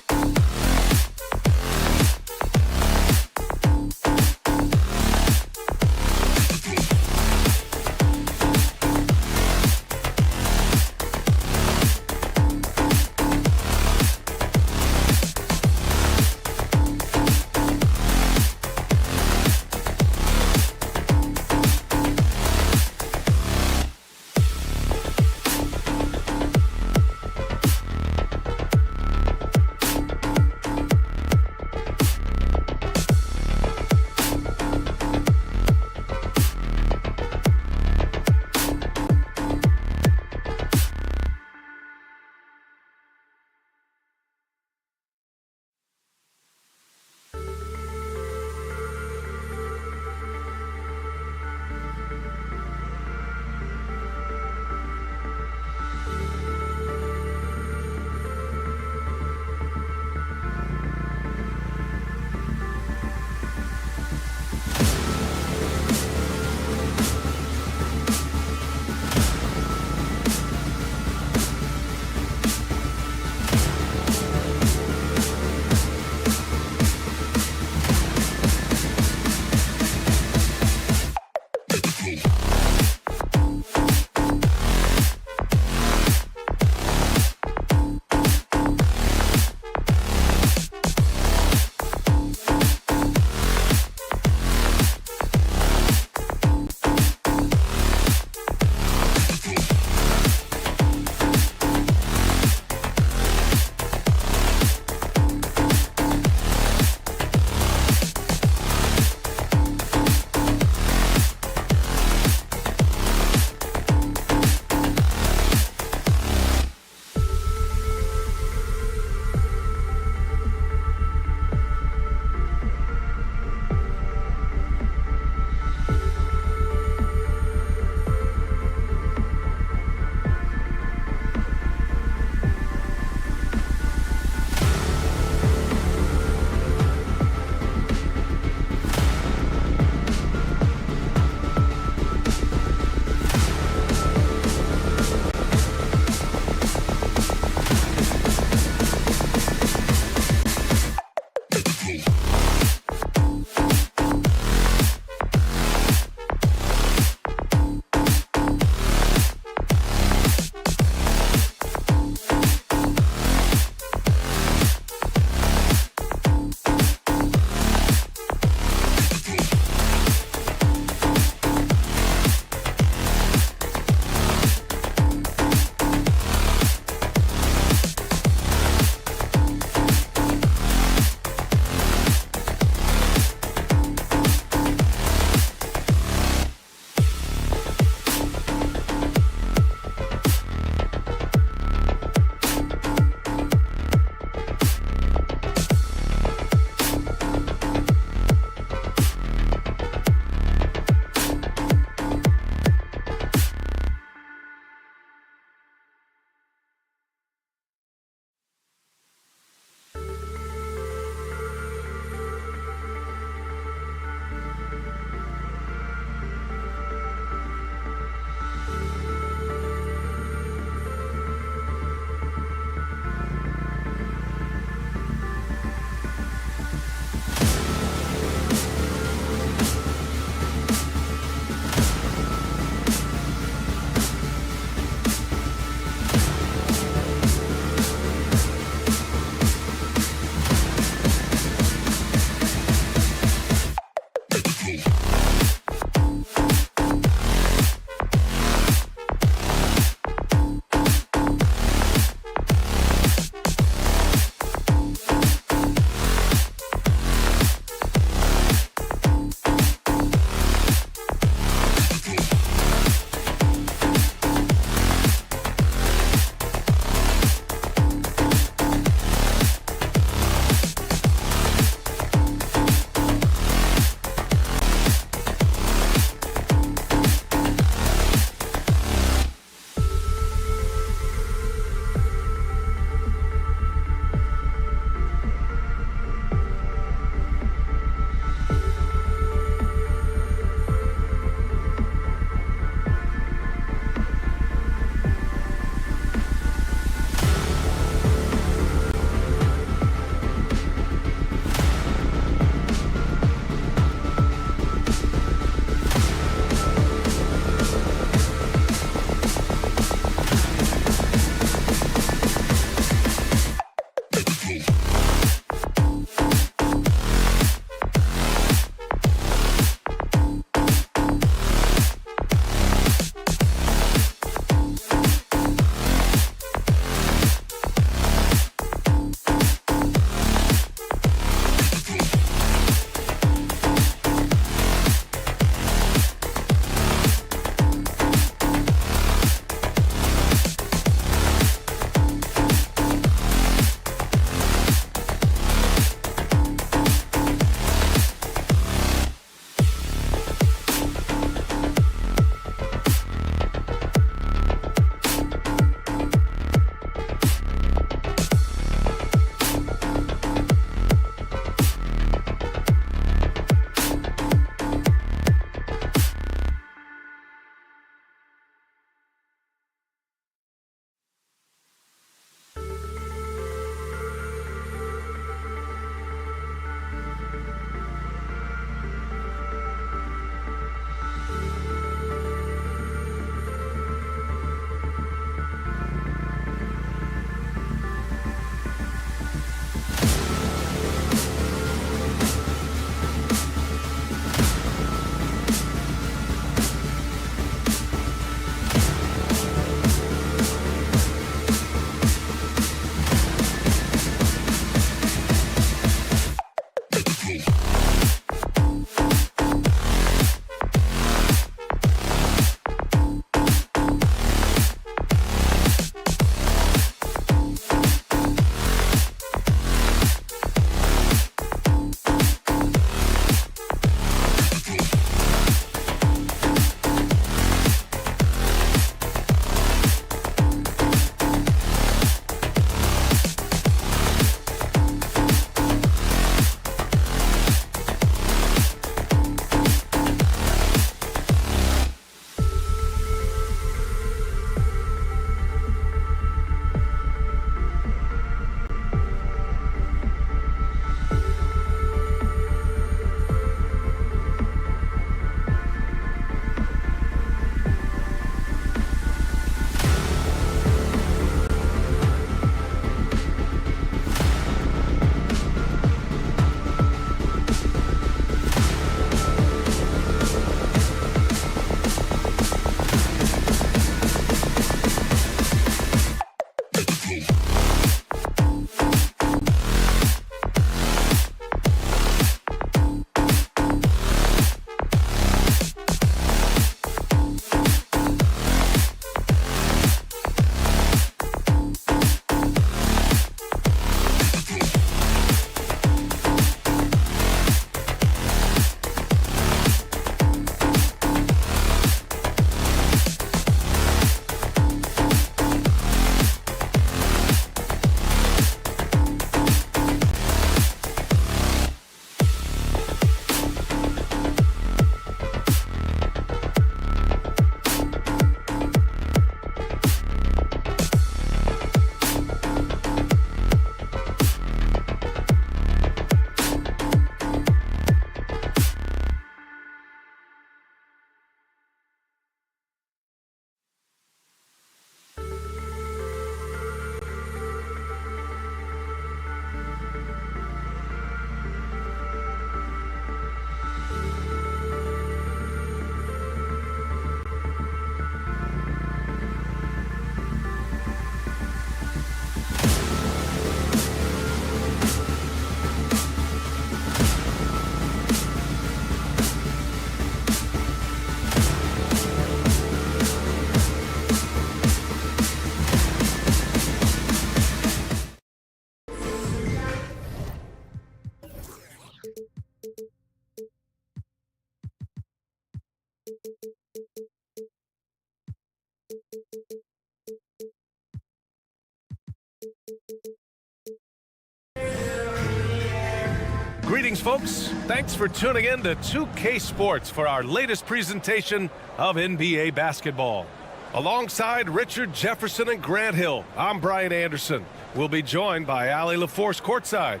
Speaker 1: Greetings, folks. Thanks for tuning in to 2K Sports for our latest presentation of NBA basketball. Alongside Richard Jefferson and Grant Hill, I'm Brian Anderson. We'll be joined by Allie LaForce courtside.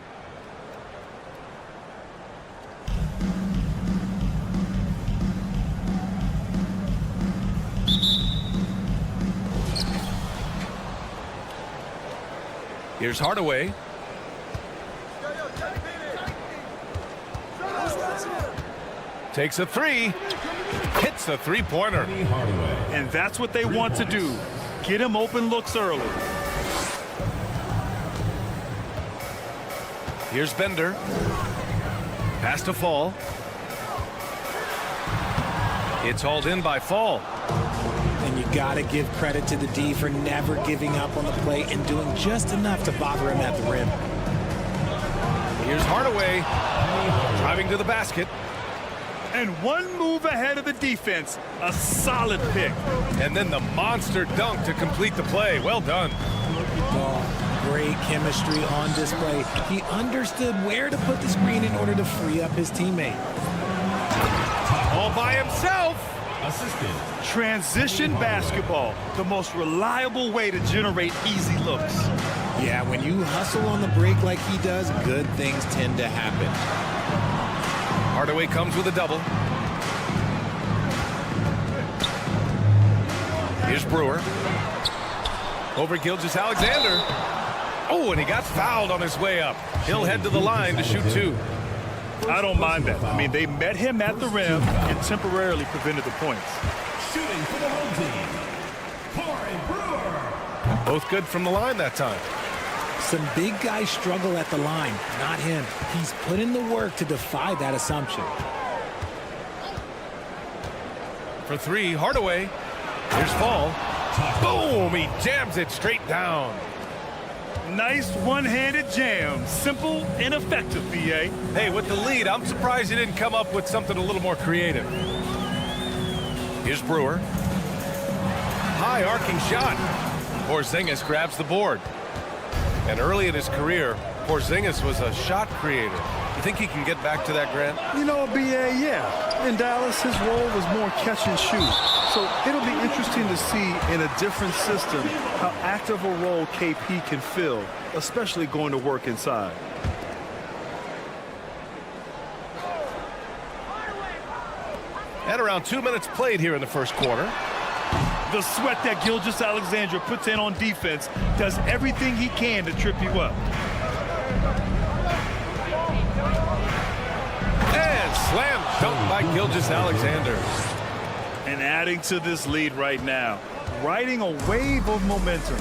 Speaker 1: Here's Hardaway. Takes a three. Hits a three-pointer.
Speaker 3: And that's what they want to do. Get him open looks early.
Speaker 1: Here's Bender. Pass to Fall. It's hauled in by Fall.
Speaker 7: And you got to give credit to the D for never giving up on the play and doing just enough to bother him at the rim.
Speaker 1: Here's Hardaway. Driving to the basket.
Speaker 3: And one move ahead of the defense. A solid pick.
Speaker 1: And then the monster dunk to complete the play. Well done.
Speaker 7: Oh, great chemistry on display. He understood where to put the screen in order to free up his teammate.
Speaker 1: All by himself.
Speaker 4: Assistant.
Speaker 3: Transition basketball. The most reliable way to generate easy looks.
Speaker 7: Yeah, when you hustle on the break like he does, good things tend to happen.
Speaker 1: Hardaway comes with a double. Here's Brewer. Over Gilgeous-Alexander. Oh, and he got fouled on his way up. He'll head to the line to shoot two.
Speaker 3: I don't mind that. I mean, they met him at the rim and temporarily prevented the points.
Speaker 4: Shooting for the home team, Corey Brewer.
Speaker 1: Both good from the line that time.
Speaker 7: Some big guys struggle at the line, not him. He's put in the work to defy that assumption.
Speaker 1: For three, Hardaway. Here's Fall. Boom! He jams it straight down.
Speaker 3: Nice one-handed jam. Simple and effective, BA.
Speaker 1: Hey, with the lead, I'm surprised he didn't come up with something a little more creative. Here's Brewer. High arcing shot. Porzingis grabs the board. And early in his career, Porzingis was a shot creator. You think he can get back to that, Grant?
Speaker 3: You know, BA, yeah. In Dallas, his role was more catch and shoot. So it'll be interesting to see in a different system how active a role KP can fill, especially going to work inside.
Speaker 1: At around 2 minutes played here in the first quarter.
Speaker 3: The sweat that Gilgeous-Alexander puts in on defense does everything he can to trip you up.
Speaker 1: And slam dunk by Gilgeous-Alexander.
Speaker 3: And adding to this lead right now, riding a wave of momentum.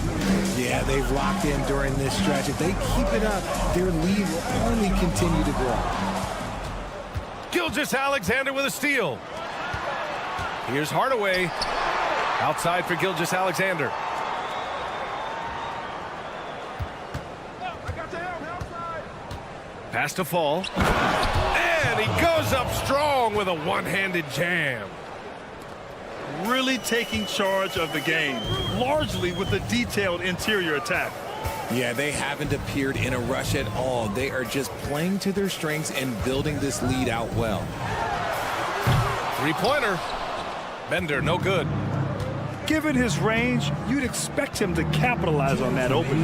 Speaker 7: Yeah, they've locked in during this stretch. If they keep it up, their lead will only continue to grow.
Speaker 1: Gilgeous-Alexander with a steal. Here's Hardaway. Outside for Gilgeous-Alexander. Pass to Fall. And he goes up strong with a one-handed jam.
Speaker 3: Really taking charge of the game, largely with a detailed interior attack.
Speaker 7: Yeah, they haven't appeared in a rush at all. They are just playing to their strengths and building this lead out well.
Speaker 1: Three-pointer. Bender, no good.
Speaker 3: Given his range, you'd expect him to capitalize on that opening.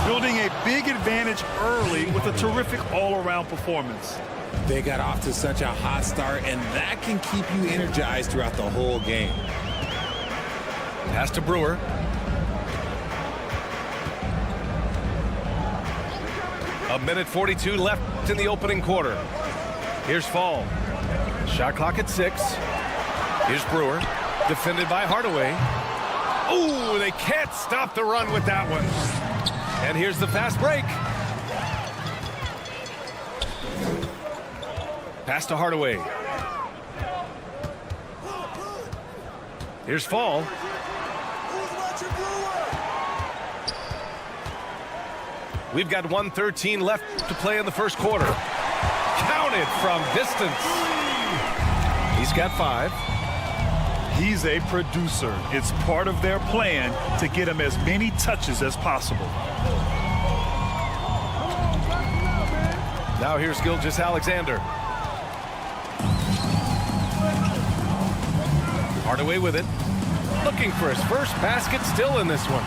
Speaker 3: Building a big advantage early with a terrific all-around performance.
Speaker 7: They got off to such a hot start, and that can keep you energized throughout the whole game.
Speaker 1: Pass to Brewer. A minute 42 left in the opening quarter. Here's Fall. Shot clock at 6. Here's Brewer. Defended by Hardaway. Ooh, they can't stop the run with that one. And here's the fast break. Pass to Hardaway. Here's Fall. We've got 1:13 left to play in the first quarter. Counted from distance. He's got 5.
Speaker 3: He's a producer. It's part of their plan to get him as many touches as possible.
Speaker 1: Now here's Gilgeous Alexander. Hardaway with it. Looking for his first basket, still in this one.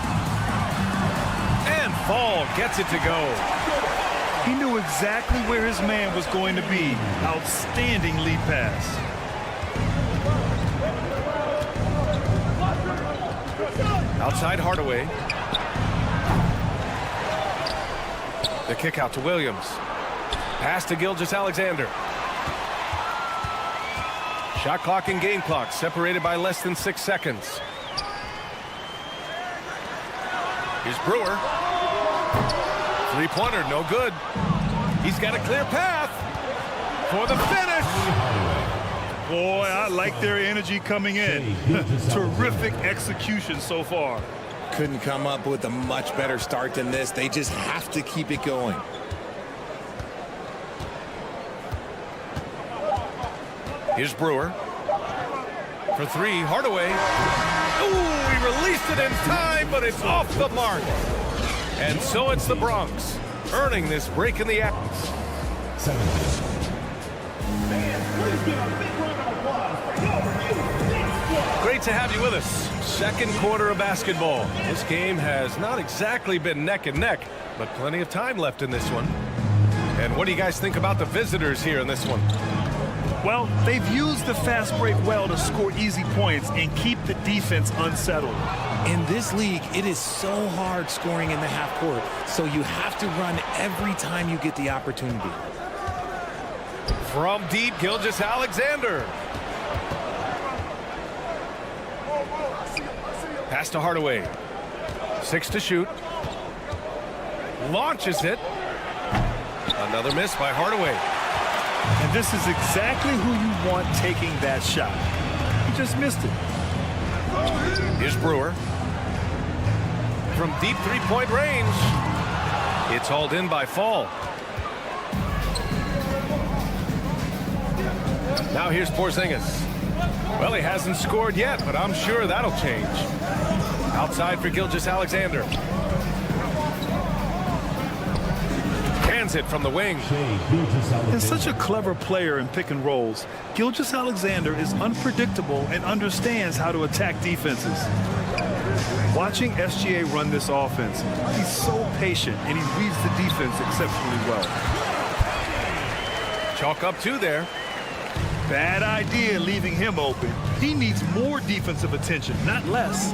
Speaker 1: And Fall gets it to go.
Speaker 3: He knew exactly where his man was going to be. Outstanding lead pass.
Speaker 1: Outside Hardaway. The kick out to Williams. Pass to Gilgeous Alexander. Shot clock and game clock separated by less than 6 seconds. Here's Brewer. Three-pointer, no good. He's got a clear path for the finish.
Speaker 3: Boy, I like their energy coming in. Terrific execution so far.
Speaker 7: Couldn't come up with a much better start than this. They just have to keep it going.
Speaker 1: Here's Brewer. For three, Hardaway. Ooh, he released it in time, but it's off the mark. And so it's the Bronx, earning this break in the act.
Speaker 4: 17.
Speaker 1: Great to have you with us. Second quarter of basketball. This game has not exactly been neck and neck, but plenty of time left in this one. And what do you guys think about the visitors here in this one?
Speaker 3: Well, they've used the fast break well to score easy points and keep the defense unsettled.
Speaker 7: In this league, it is so hard scoring in the half court, so you have to run every time you get the opportunity.
Speaker 1: From deep, Gilgeous Alexander. Pass to Hardaway. 6 to shoot. Launches it. Another miss by Hardaway.
Speaker 3: And this is exactly who you want taking that shot. He just missed it.
Speaker 1: Here's Brewer. From deep three-point range. It's hauled in by Fall. Now here's Porzingis. Well, he hasn't scored yet, but I'm sure that'll change. Outside for Gilgeous Alexander. Hands it from the wing.
Speaker 3: And such a clever player in pick and rolls, Gilgeous Alexander is unpredictable and understands how to attack defenses. Watching SGA run this offense, he's so patient and he reads the defense exceptionally well.
Speaker 1: Chalk up 2 there.
Speaker 3: Bad idea leaving him open. He needs more defensive attention, not less.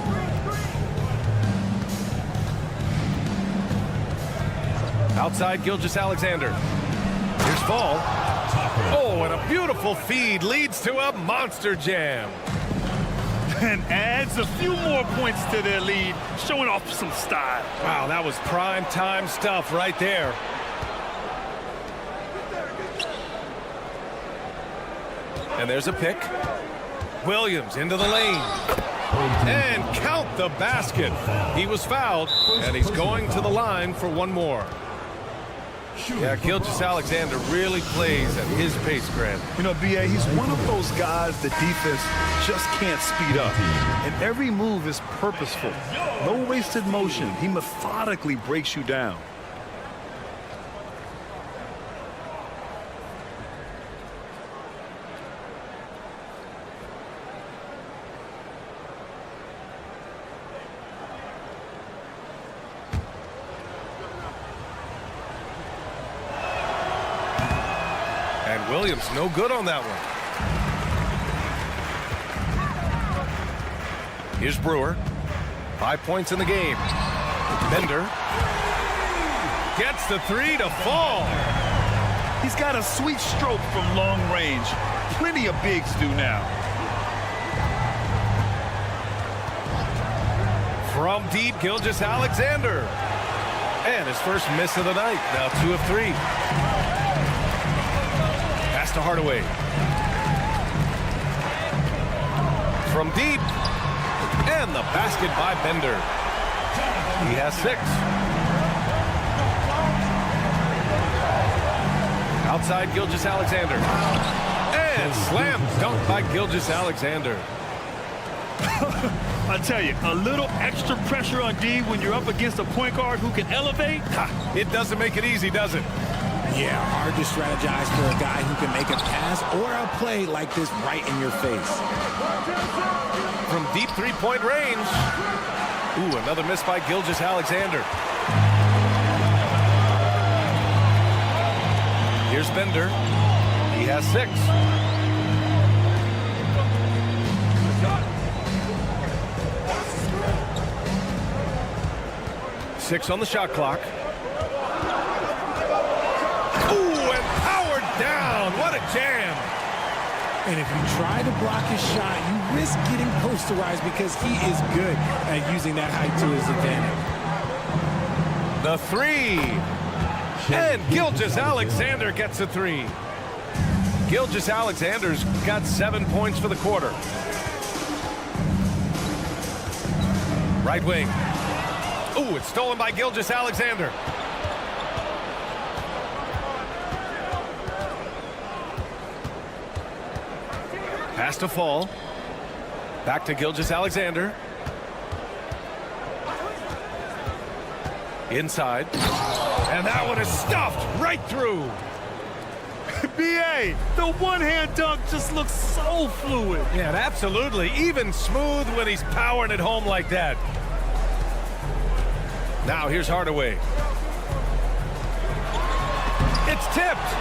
Speaker 1: Outside Gilgeous Alexander. Here's Fall. Oh, and a beautiful feed leads to a monster jam.
Speaker 3: And adds a few more points to their lead, showing off some style.
Speaker 1: Wow, that was prime time stuff right there. And there's a pick. Williams into the lane. And count the basket. He was fouled, and he's going to the line for one more. Yeah, Gilgeous Alexander really plays at his pace, Grant.
Speaker 3: You know, B.A., he's one of those guys the defense just can't speed up. And every move is purposeful. No wasted motion. He methodically breaks you down.
Speaker 1: Williams, no good on that one. Here's Brewer. 5 points in the game. Bender gets the 3 to Fall.
Speaker 3: He's got a sweet stroke from long range. Plenty of bigs do now.
Speaker 1: From deep, Gilgeous Alexander. And his first miss of the night. Now 2 of 3. Pass to Hardaway. From deep. And the basket by Bender. He has 6. Outside Gilgeous Alexander. And slam dunk by Gilgeous Alexander.
Speaker 3: I tell you, a little extra pressure on D when you're up against a point guard who can elevate.
Speaker 1: It doesn't make it easy, does it?
Speaker 7: Yeah, hard to strategize for a guy who can make a pass or a play like this right in your face.
Speaker 1: From deep three-point range. Ooh, another miss by Gilgeous-Alexander. Here's Bender. He has 6. Six on the shot clock. Ooh, and powered down. What a jam.
Speaker 7: And if you try to block his shot, you risk getting posterized because he is good at using that height to his advantage.
Speaker 1: The 3. And Gilgeous-Alexander gets a 3. Gilgeous-Alexander's got 7 points for the quarter. Right wing. Ooh, it's stolen by Gilgeous-Alexander. Pass to Fall. Back to Gilgeous-Alexander. Inside. And that one is stuffed right through.
Speaker 3: B.A., the one-hand dunk just looks so fluid.
Speaker 1: Yeah, absolutely. Even smooth when he's powering it home like that. Now here's Hardaway. It's tipped.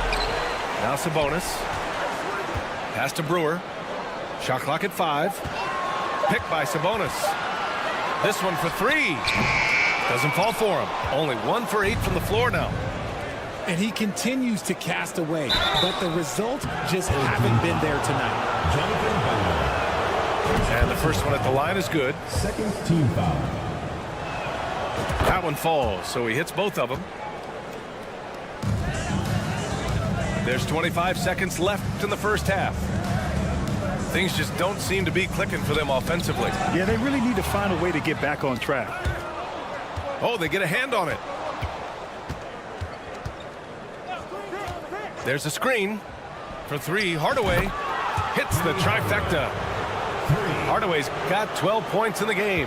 Speaker 1: Now Sabonis. Pass to Brewer. Shot clock at 5. Picked by Sabonis. This one for 3. Doesn't fall for him. Only 1 for 8 from the floor now.
Speaker 7: And he continues to cast away, but the results just haven't been there tonight.
Speaker 1: And the first one at the line is good.
Speaker 4: Second team foul.
Speaker 1: That one falls, so he hits both of them. There's 25 seconds left in the first half. Things just don't seem to be clicking for them offensively.
Speaker 3: Yeah, they really need to find a way to get back on track.
Speaker 1: Oh, they get a hand on it. There's a screen for 3. Hardaway hits the trifecta. Hardaway's got 12 points in the game.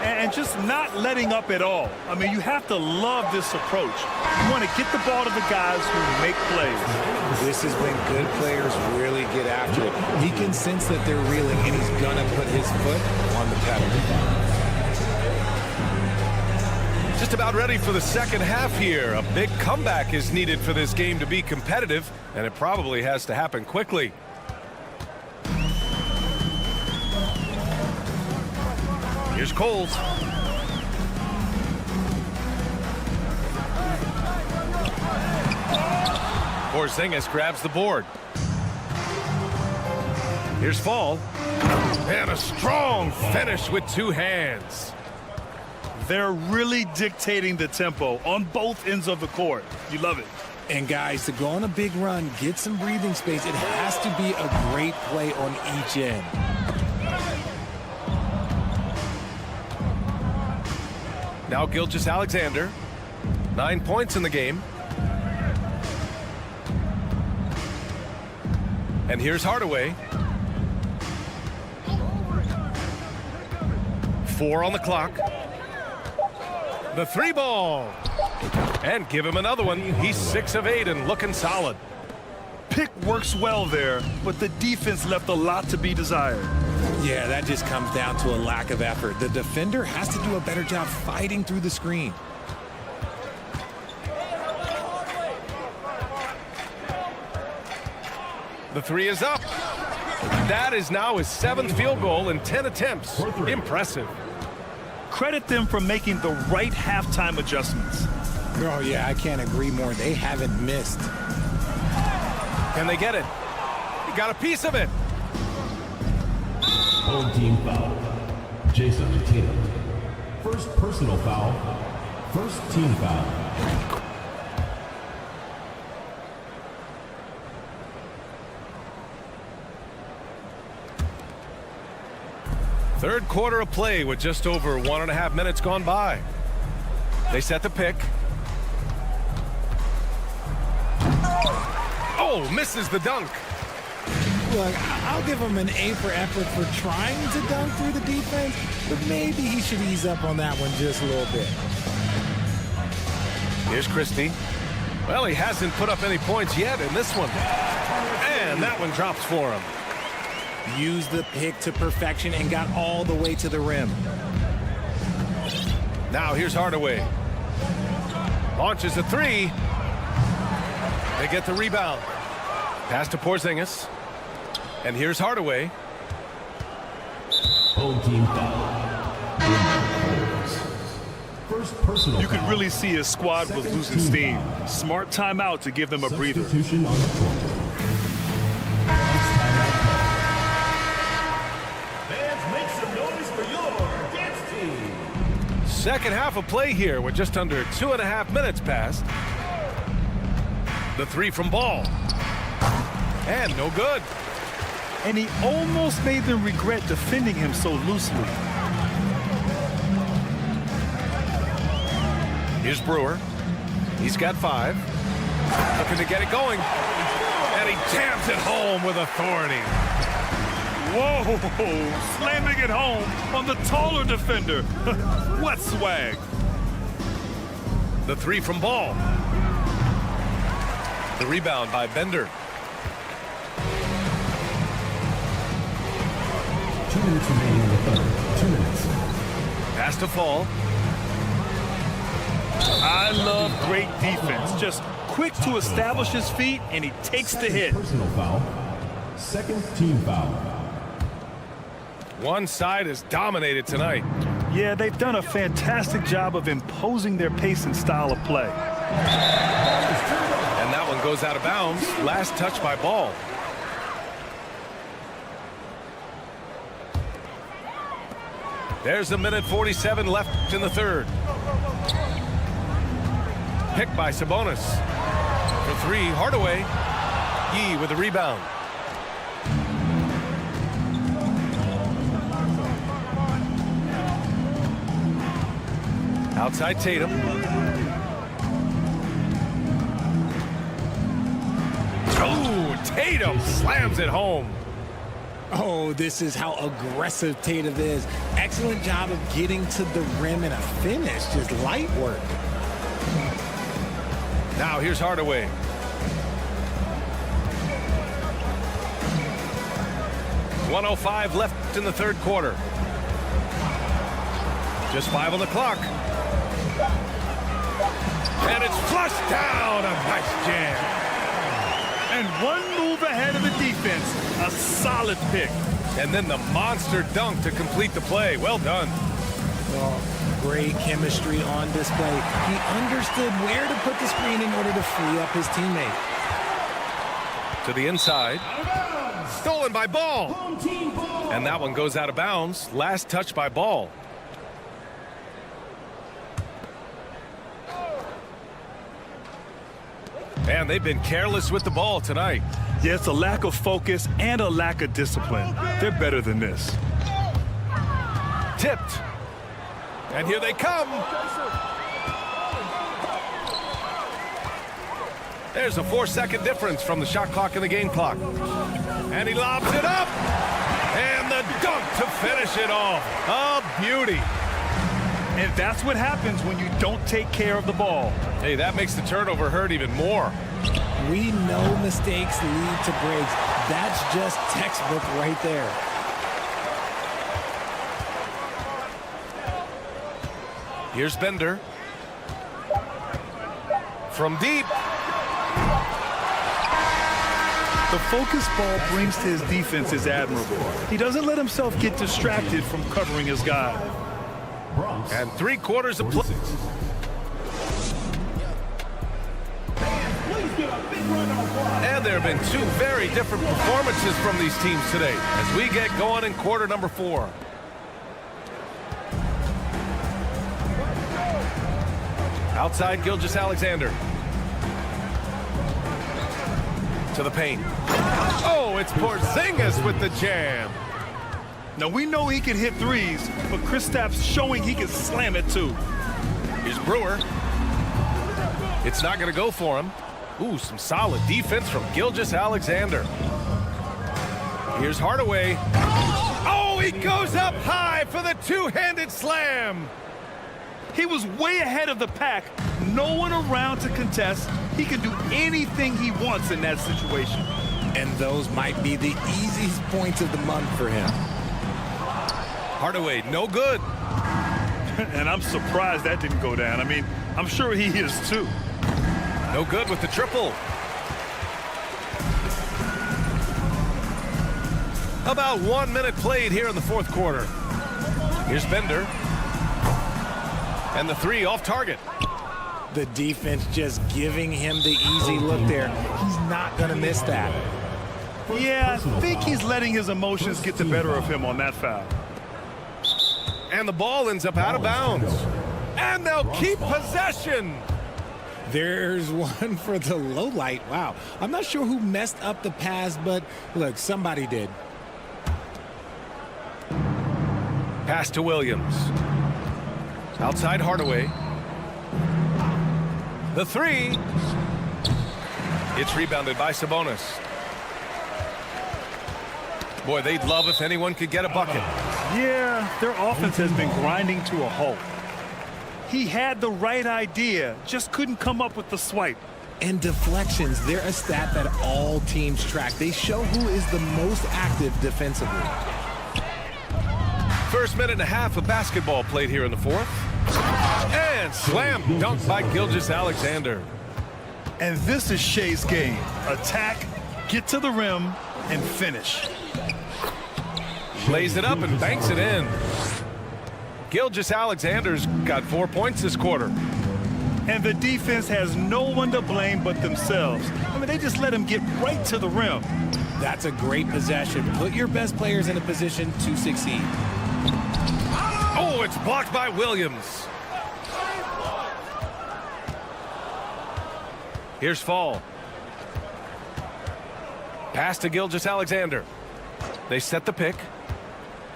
Speaker 3: And just not letting up at all. I mean, you have to love this approach. You want to get the ball to the guys who make plays.
Speaker 7: This is when good players really get after it. He can sense that they're reeling, and he's going to put his foot on the pedal.
Speaker 1: Just about ready for the second half here. A big comeback is needed for this game to be competitive, and it probably has to happen quickly. Here's Coles. Porzingis grabs the board. Here's Fall. And a strong finish with 2 hands.
Speaker 3: They're really dictating the tempo on both ends of the court. You love it.
Speaker 7: And guys, to go on a big run, get some breathing space, it has to be a great play on each end.
Speaker 1: Now Gilgeous-Alexander. 9 points in the game. And here's Hardaway. 4 on the clock. The 3 ball. And give him another one. He's 6 of 8 and looking solid.
Speaker 3: Pick works well there, but the defense left a lot to be desired.
Speaker 7: Yeah, that just comes down to a lack of effort. The defender has to do a better job fighting through the screen.
Speaker 1: The 3 is up. That is now his 7th field goal in 10 attempts. Impressive.
Speaker 3: Credit them for making the right halftime adjustments.
Speaker 7: Oh, yeah, I can't agree more. They haven't missed.
Speaker 1: Can they get it? He got a piece of it.
Speaker 4: Home team foul. Jason Tatum. First personal foul. First team foul.
Speaker 1: Third quarter of play with just over 1.5 minutes gone by. They set the pick. Oh, misses the dunk.
Speaker 7: Look, I'll give him an A for effort for trying to dunk through the defense, but maybe he should ease up on that one just a little bit.
Speaker 1: Here's Christie. Well, he hasn't put up any points yet in this one. And that one drops for him.
Speaker 7: Used the pick to perfection and got all the way to the rim.
Speaker 1: Now here's Hardaway. Launches a three. They get the rebound. Pass to Porzingis. And here's Hardaway.
Speaker 4: Home team foul. First personal
Speaker 3: You could
Speaker 4: foul.
Speaker 3: really see his squad was
Speaker 4: Second
Speaker 3: losing
Speaker 4: team
Speaker 3: steam.
Speaker 4: foul.
Speaker 3: Smart timeout to give them a breather.
Speaker 4: Substitution on the court. Fans, make some noise for your dance team.
Speaker 1: Second half of play here with just under 2.5 minutes passed. The three from Ball. And no good.
Speaker 3: And he almost made them regret defending him so loosely.
Speaker 1: Here's Brewer. He's got 5. Looking to get it going. And he jams it home with authority.
Speaker 3: Whoa, slamming it home on the taller defender. What swag.
Speaker 1: The three from Ball. The rebound by Bender.
Speaker 4: 2 minutes remaining in the third. 2 minutes.
Speaker 1: Pass to Fall.
Speaker 3: I love great defense. Just quick to establish his feet, and he takes the hit.
Speaker 4: Personal foul. Second team foul.
Speaker 1: One side is dominated tonight.
Speaker 3: Yeah, they've done a fantastic job of imposing their pace and style of play.
Speaker 1: And that one goes out of bounds. Last touch by Ball. There's a minute 47 left in the third. Picked by Sabonis. For 3, Hardaway. Yee with the rebound. Outside Tatum. Oh, Tatum slams it home.
Speaker 7: Oh, this is how aggressive Tatum is. Excellent job of getting to the rim and a finish. Just light work.
Speaker 1: Now here's Hardaway. .105 left in the third quarter. Just 5 on the clock. And it's flushed down. A nice jam.
Speaker 3: And one move ahead of the defense. A solid pick.
Speaker 1: And then the monster dunk to complete the play. Well done.
Speaker 7: Well, great chemistry on display. He understood where to put the screen in order to free up his teammate.
Speaker 1: To the inside. Stolen by Ball. And that one goes out of bounds. Last touch by Ball. And they've been careless with the ball tonight.
Speaker 3: Yeah, it's a lack of focus and a lack of discipline. They're better than this.
Speaker 1: Tipped. And here they come. There's a 4-second difference from the shot clock and the game clock. And he lobs it up. And the dunk to finish it off. A beauty.
Speaker 3: And that's what happens when you don't take care of the ball.
Speaker 1: Hey, that makes the turnover hurt even more.
Speaker 7: We know mistakes lead to breaks. That's just textbook right there.
Speaker 1: Here's Bender. From deep.
Speaker 3: The focus Ball brings to his defense is admirable. He doesn't let himself get distracted from covering his guy.
Speaker 1: And 3/4 of play. And there have been 2 very different performances from these teams today as we get going in quarter number 4. Outside Gilgeous-Alexander. To the paint. Oh, it's Porzingis with the jam.
Speaker 3: Now, we know he can hit threes, but Kristaps showing he can slam it too.
Speaker 1: Here's Brewer. It's not going to go for him. Ooh, some solid defense from Gilgeous-Alexander. Here's Hardaway. Oh, he goes up high for the two-handed slam.
Speaker 3: He was way ahead of the pack. No one around to contest. He can do anything he wants in that situation.
Speaker 7: And those might be the easiest points of the month for him.
Speaker 1: Hardaway, no good.
Speaker 3: And I'm surprised that didn't go down. I mean, I'm sure he is too.
Speaker 1: No good with the triple. About 1 minute played here in the fourth quarter. Here's Bender. And the three off target.
Speaker 7: The defense just giving him the easy look there. He's not going to miss that.
Speaker 3: Yeah, I think he's letting his emotions get the better of him on that foul.
Speaker 1: And the ball ends up out of bounds. And they'll keep possession.
Speaker 7: There's one for the low light. Wow. I'm not sure who messed up the pass, but look, somebody did.
Speaker 1: Pass to Williams. Outside Hardaway. The three. It's rebounded by Sabonis. Boy, they'd love if anyone could get a bucket.
Speaker 3: Yeah, their offense has been grinding to a halt. He had the right idea, just couldn't come up with the swipe.
Speaker 7: And deflections, they're a stat that all teams track. They show who is the most active defensively.
Speaker 1: First minute and a half of basketball played here in the fourth. And slam dunk by Gilgeous-Alexander.
Speaker 3: And this is Shea's game. Attack, get to the rim, and finish.
Speaker 1: Lays it up and banks it in. Gilgeous-Alexander's got 4 points this quarter.
Speaker 3: And the defense has no one to blame but themselves. I mean, they just let him get right to the rim.
Speaker 7: That's a great possession. Put your best players in a position to succeed.
Speaker 1: Oh, it's blocked by Williams. Here's Fall. Pass to Gilgeous-Alexander. They set the pick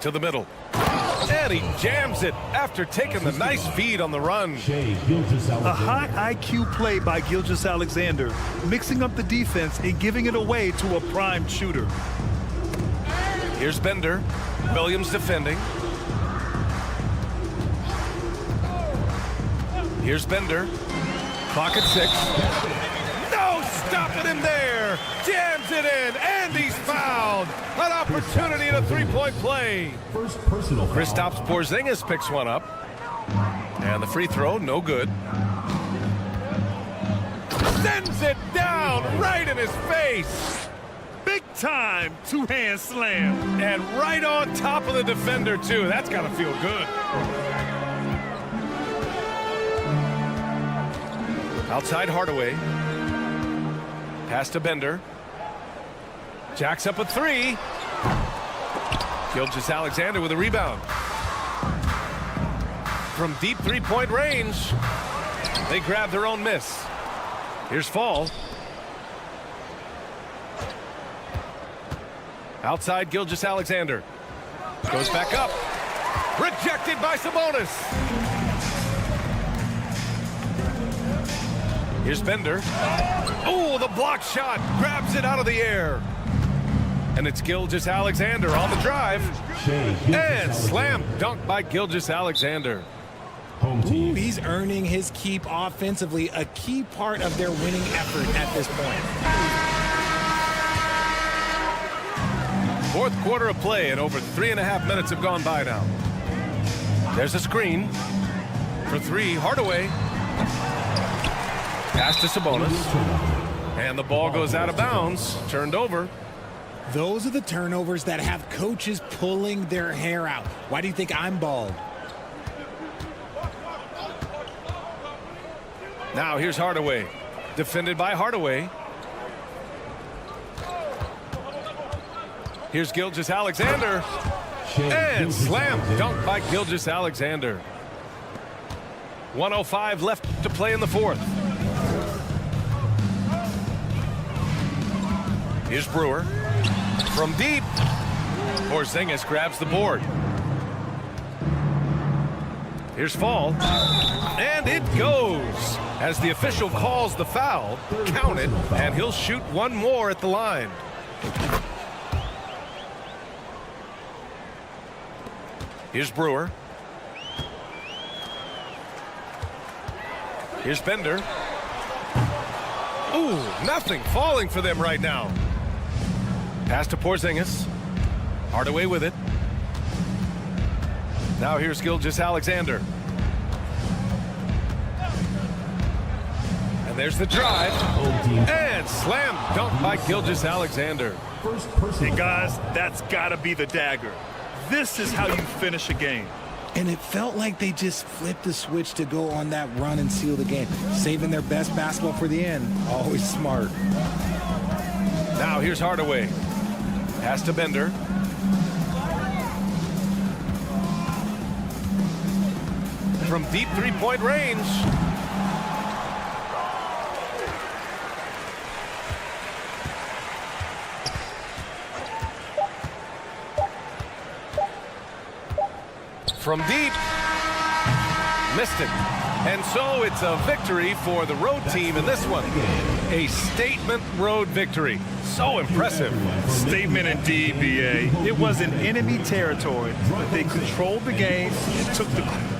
Speaker 1: to the middle. And he jams it after taking the nice feed on the run.
Speaker 3: A high IQ play by Gilgeous-Alexander, mixing up the defense and giving it away to a prime shooter.
Speaker 1: Here's Bender. Williams defending. Here's Bender. Clock at 6. No stopping him there. Jams it in, and he's fouled. An opportunity in a three-point play.
Speaker 4: First personal foul.
Speaker 1: Kristaps Porzingis picks one up. And the free throw, no good. Sends it down right in his face.
Speaker 3: Big time two-hand slam.
Speaker 1: And right on top of the defender, too. That's got to feel good. Outside Hardaway. Pass to Bender. Jacks up a three. Gilgeous-Alexander with a rebound. From deep three-point range, they grab their own miss. Here's Fall. Outside Gilgeous-Alexander. Goes back up. Rejected by Sabonis. Here's Bender. Oh, the block shot. Grabs it out of the air. And it's Gilgeous-Alexander on the drive. And slam dunk by Gilgeous-Alexander.
Speaker 7: Ooh, he's earning his keep offensively, a key part of their winning effort at this point.
Speaker 1: Fourth quarter of play, and over 3.5 minutes have gone by now. There's a screen for three. Hardaway. Pass to Sabonis. And the ball goes out of bounds. Turned over.
Speaker 7: Those are the turnovers that have coaches pulling their hair out. Why do you think I'm bald?
Speaker 1: Now here's Hardaway. Defended by Hardaway. Here's Gilgeous-Alexander. And slam dunk by Gilgeous-Alexander. 1:05 left to play in the fourth. Here's Brewer. From deep. Porzingis grabs the board. Here's Fall. And it goes. As the official calls the foul, count it, and he'll shoot one more at the line. Here's Brewer. Here's Bender. Ooh, nothing falling for them right now. Pass to Porzingis. Hardaway with it. Now here's Gilgeous-Alexander. And there's the drive. And slam dunk by Gilgeous-Alexander.
Speaker 3: Hey, guys, that's got to be the dagger. This is how you finish a game.
Speaker 7: And it felt like they just flipped the switch to go on that run and seal the game, saving their best basketball for the end. Always smart.
Speaker 1: Now here's Hardaway. Pass to Bender. From deep three-point range. From deep. Missed it. And so it's a victory for the road team in this one. A statement road victory. So impressive.
Speaker 3: Statement indeed, BA. It was in enemy territory, but they controlled the game and took the...
Speaker 4: Go.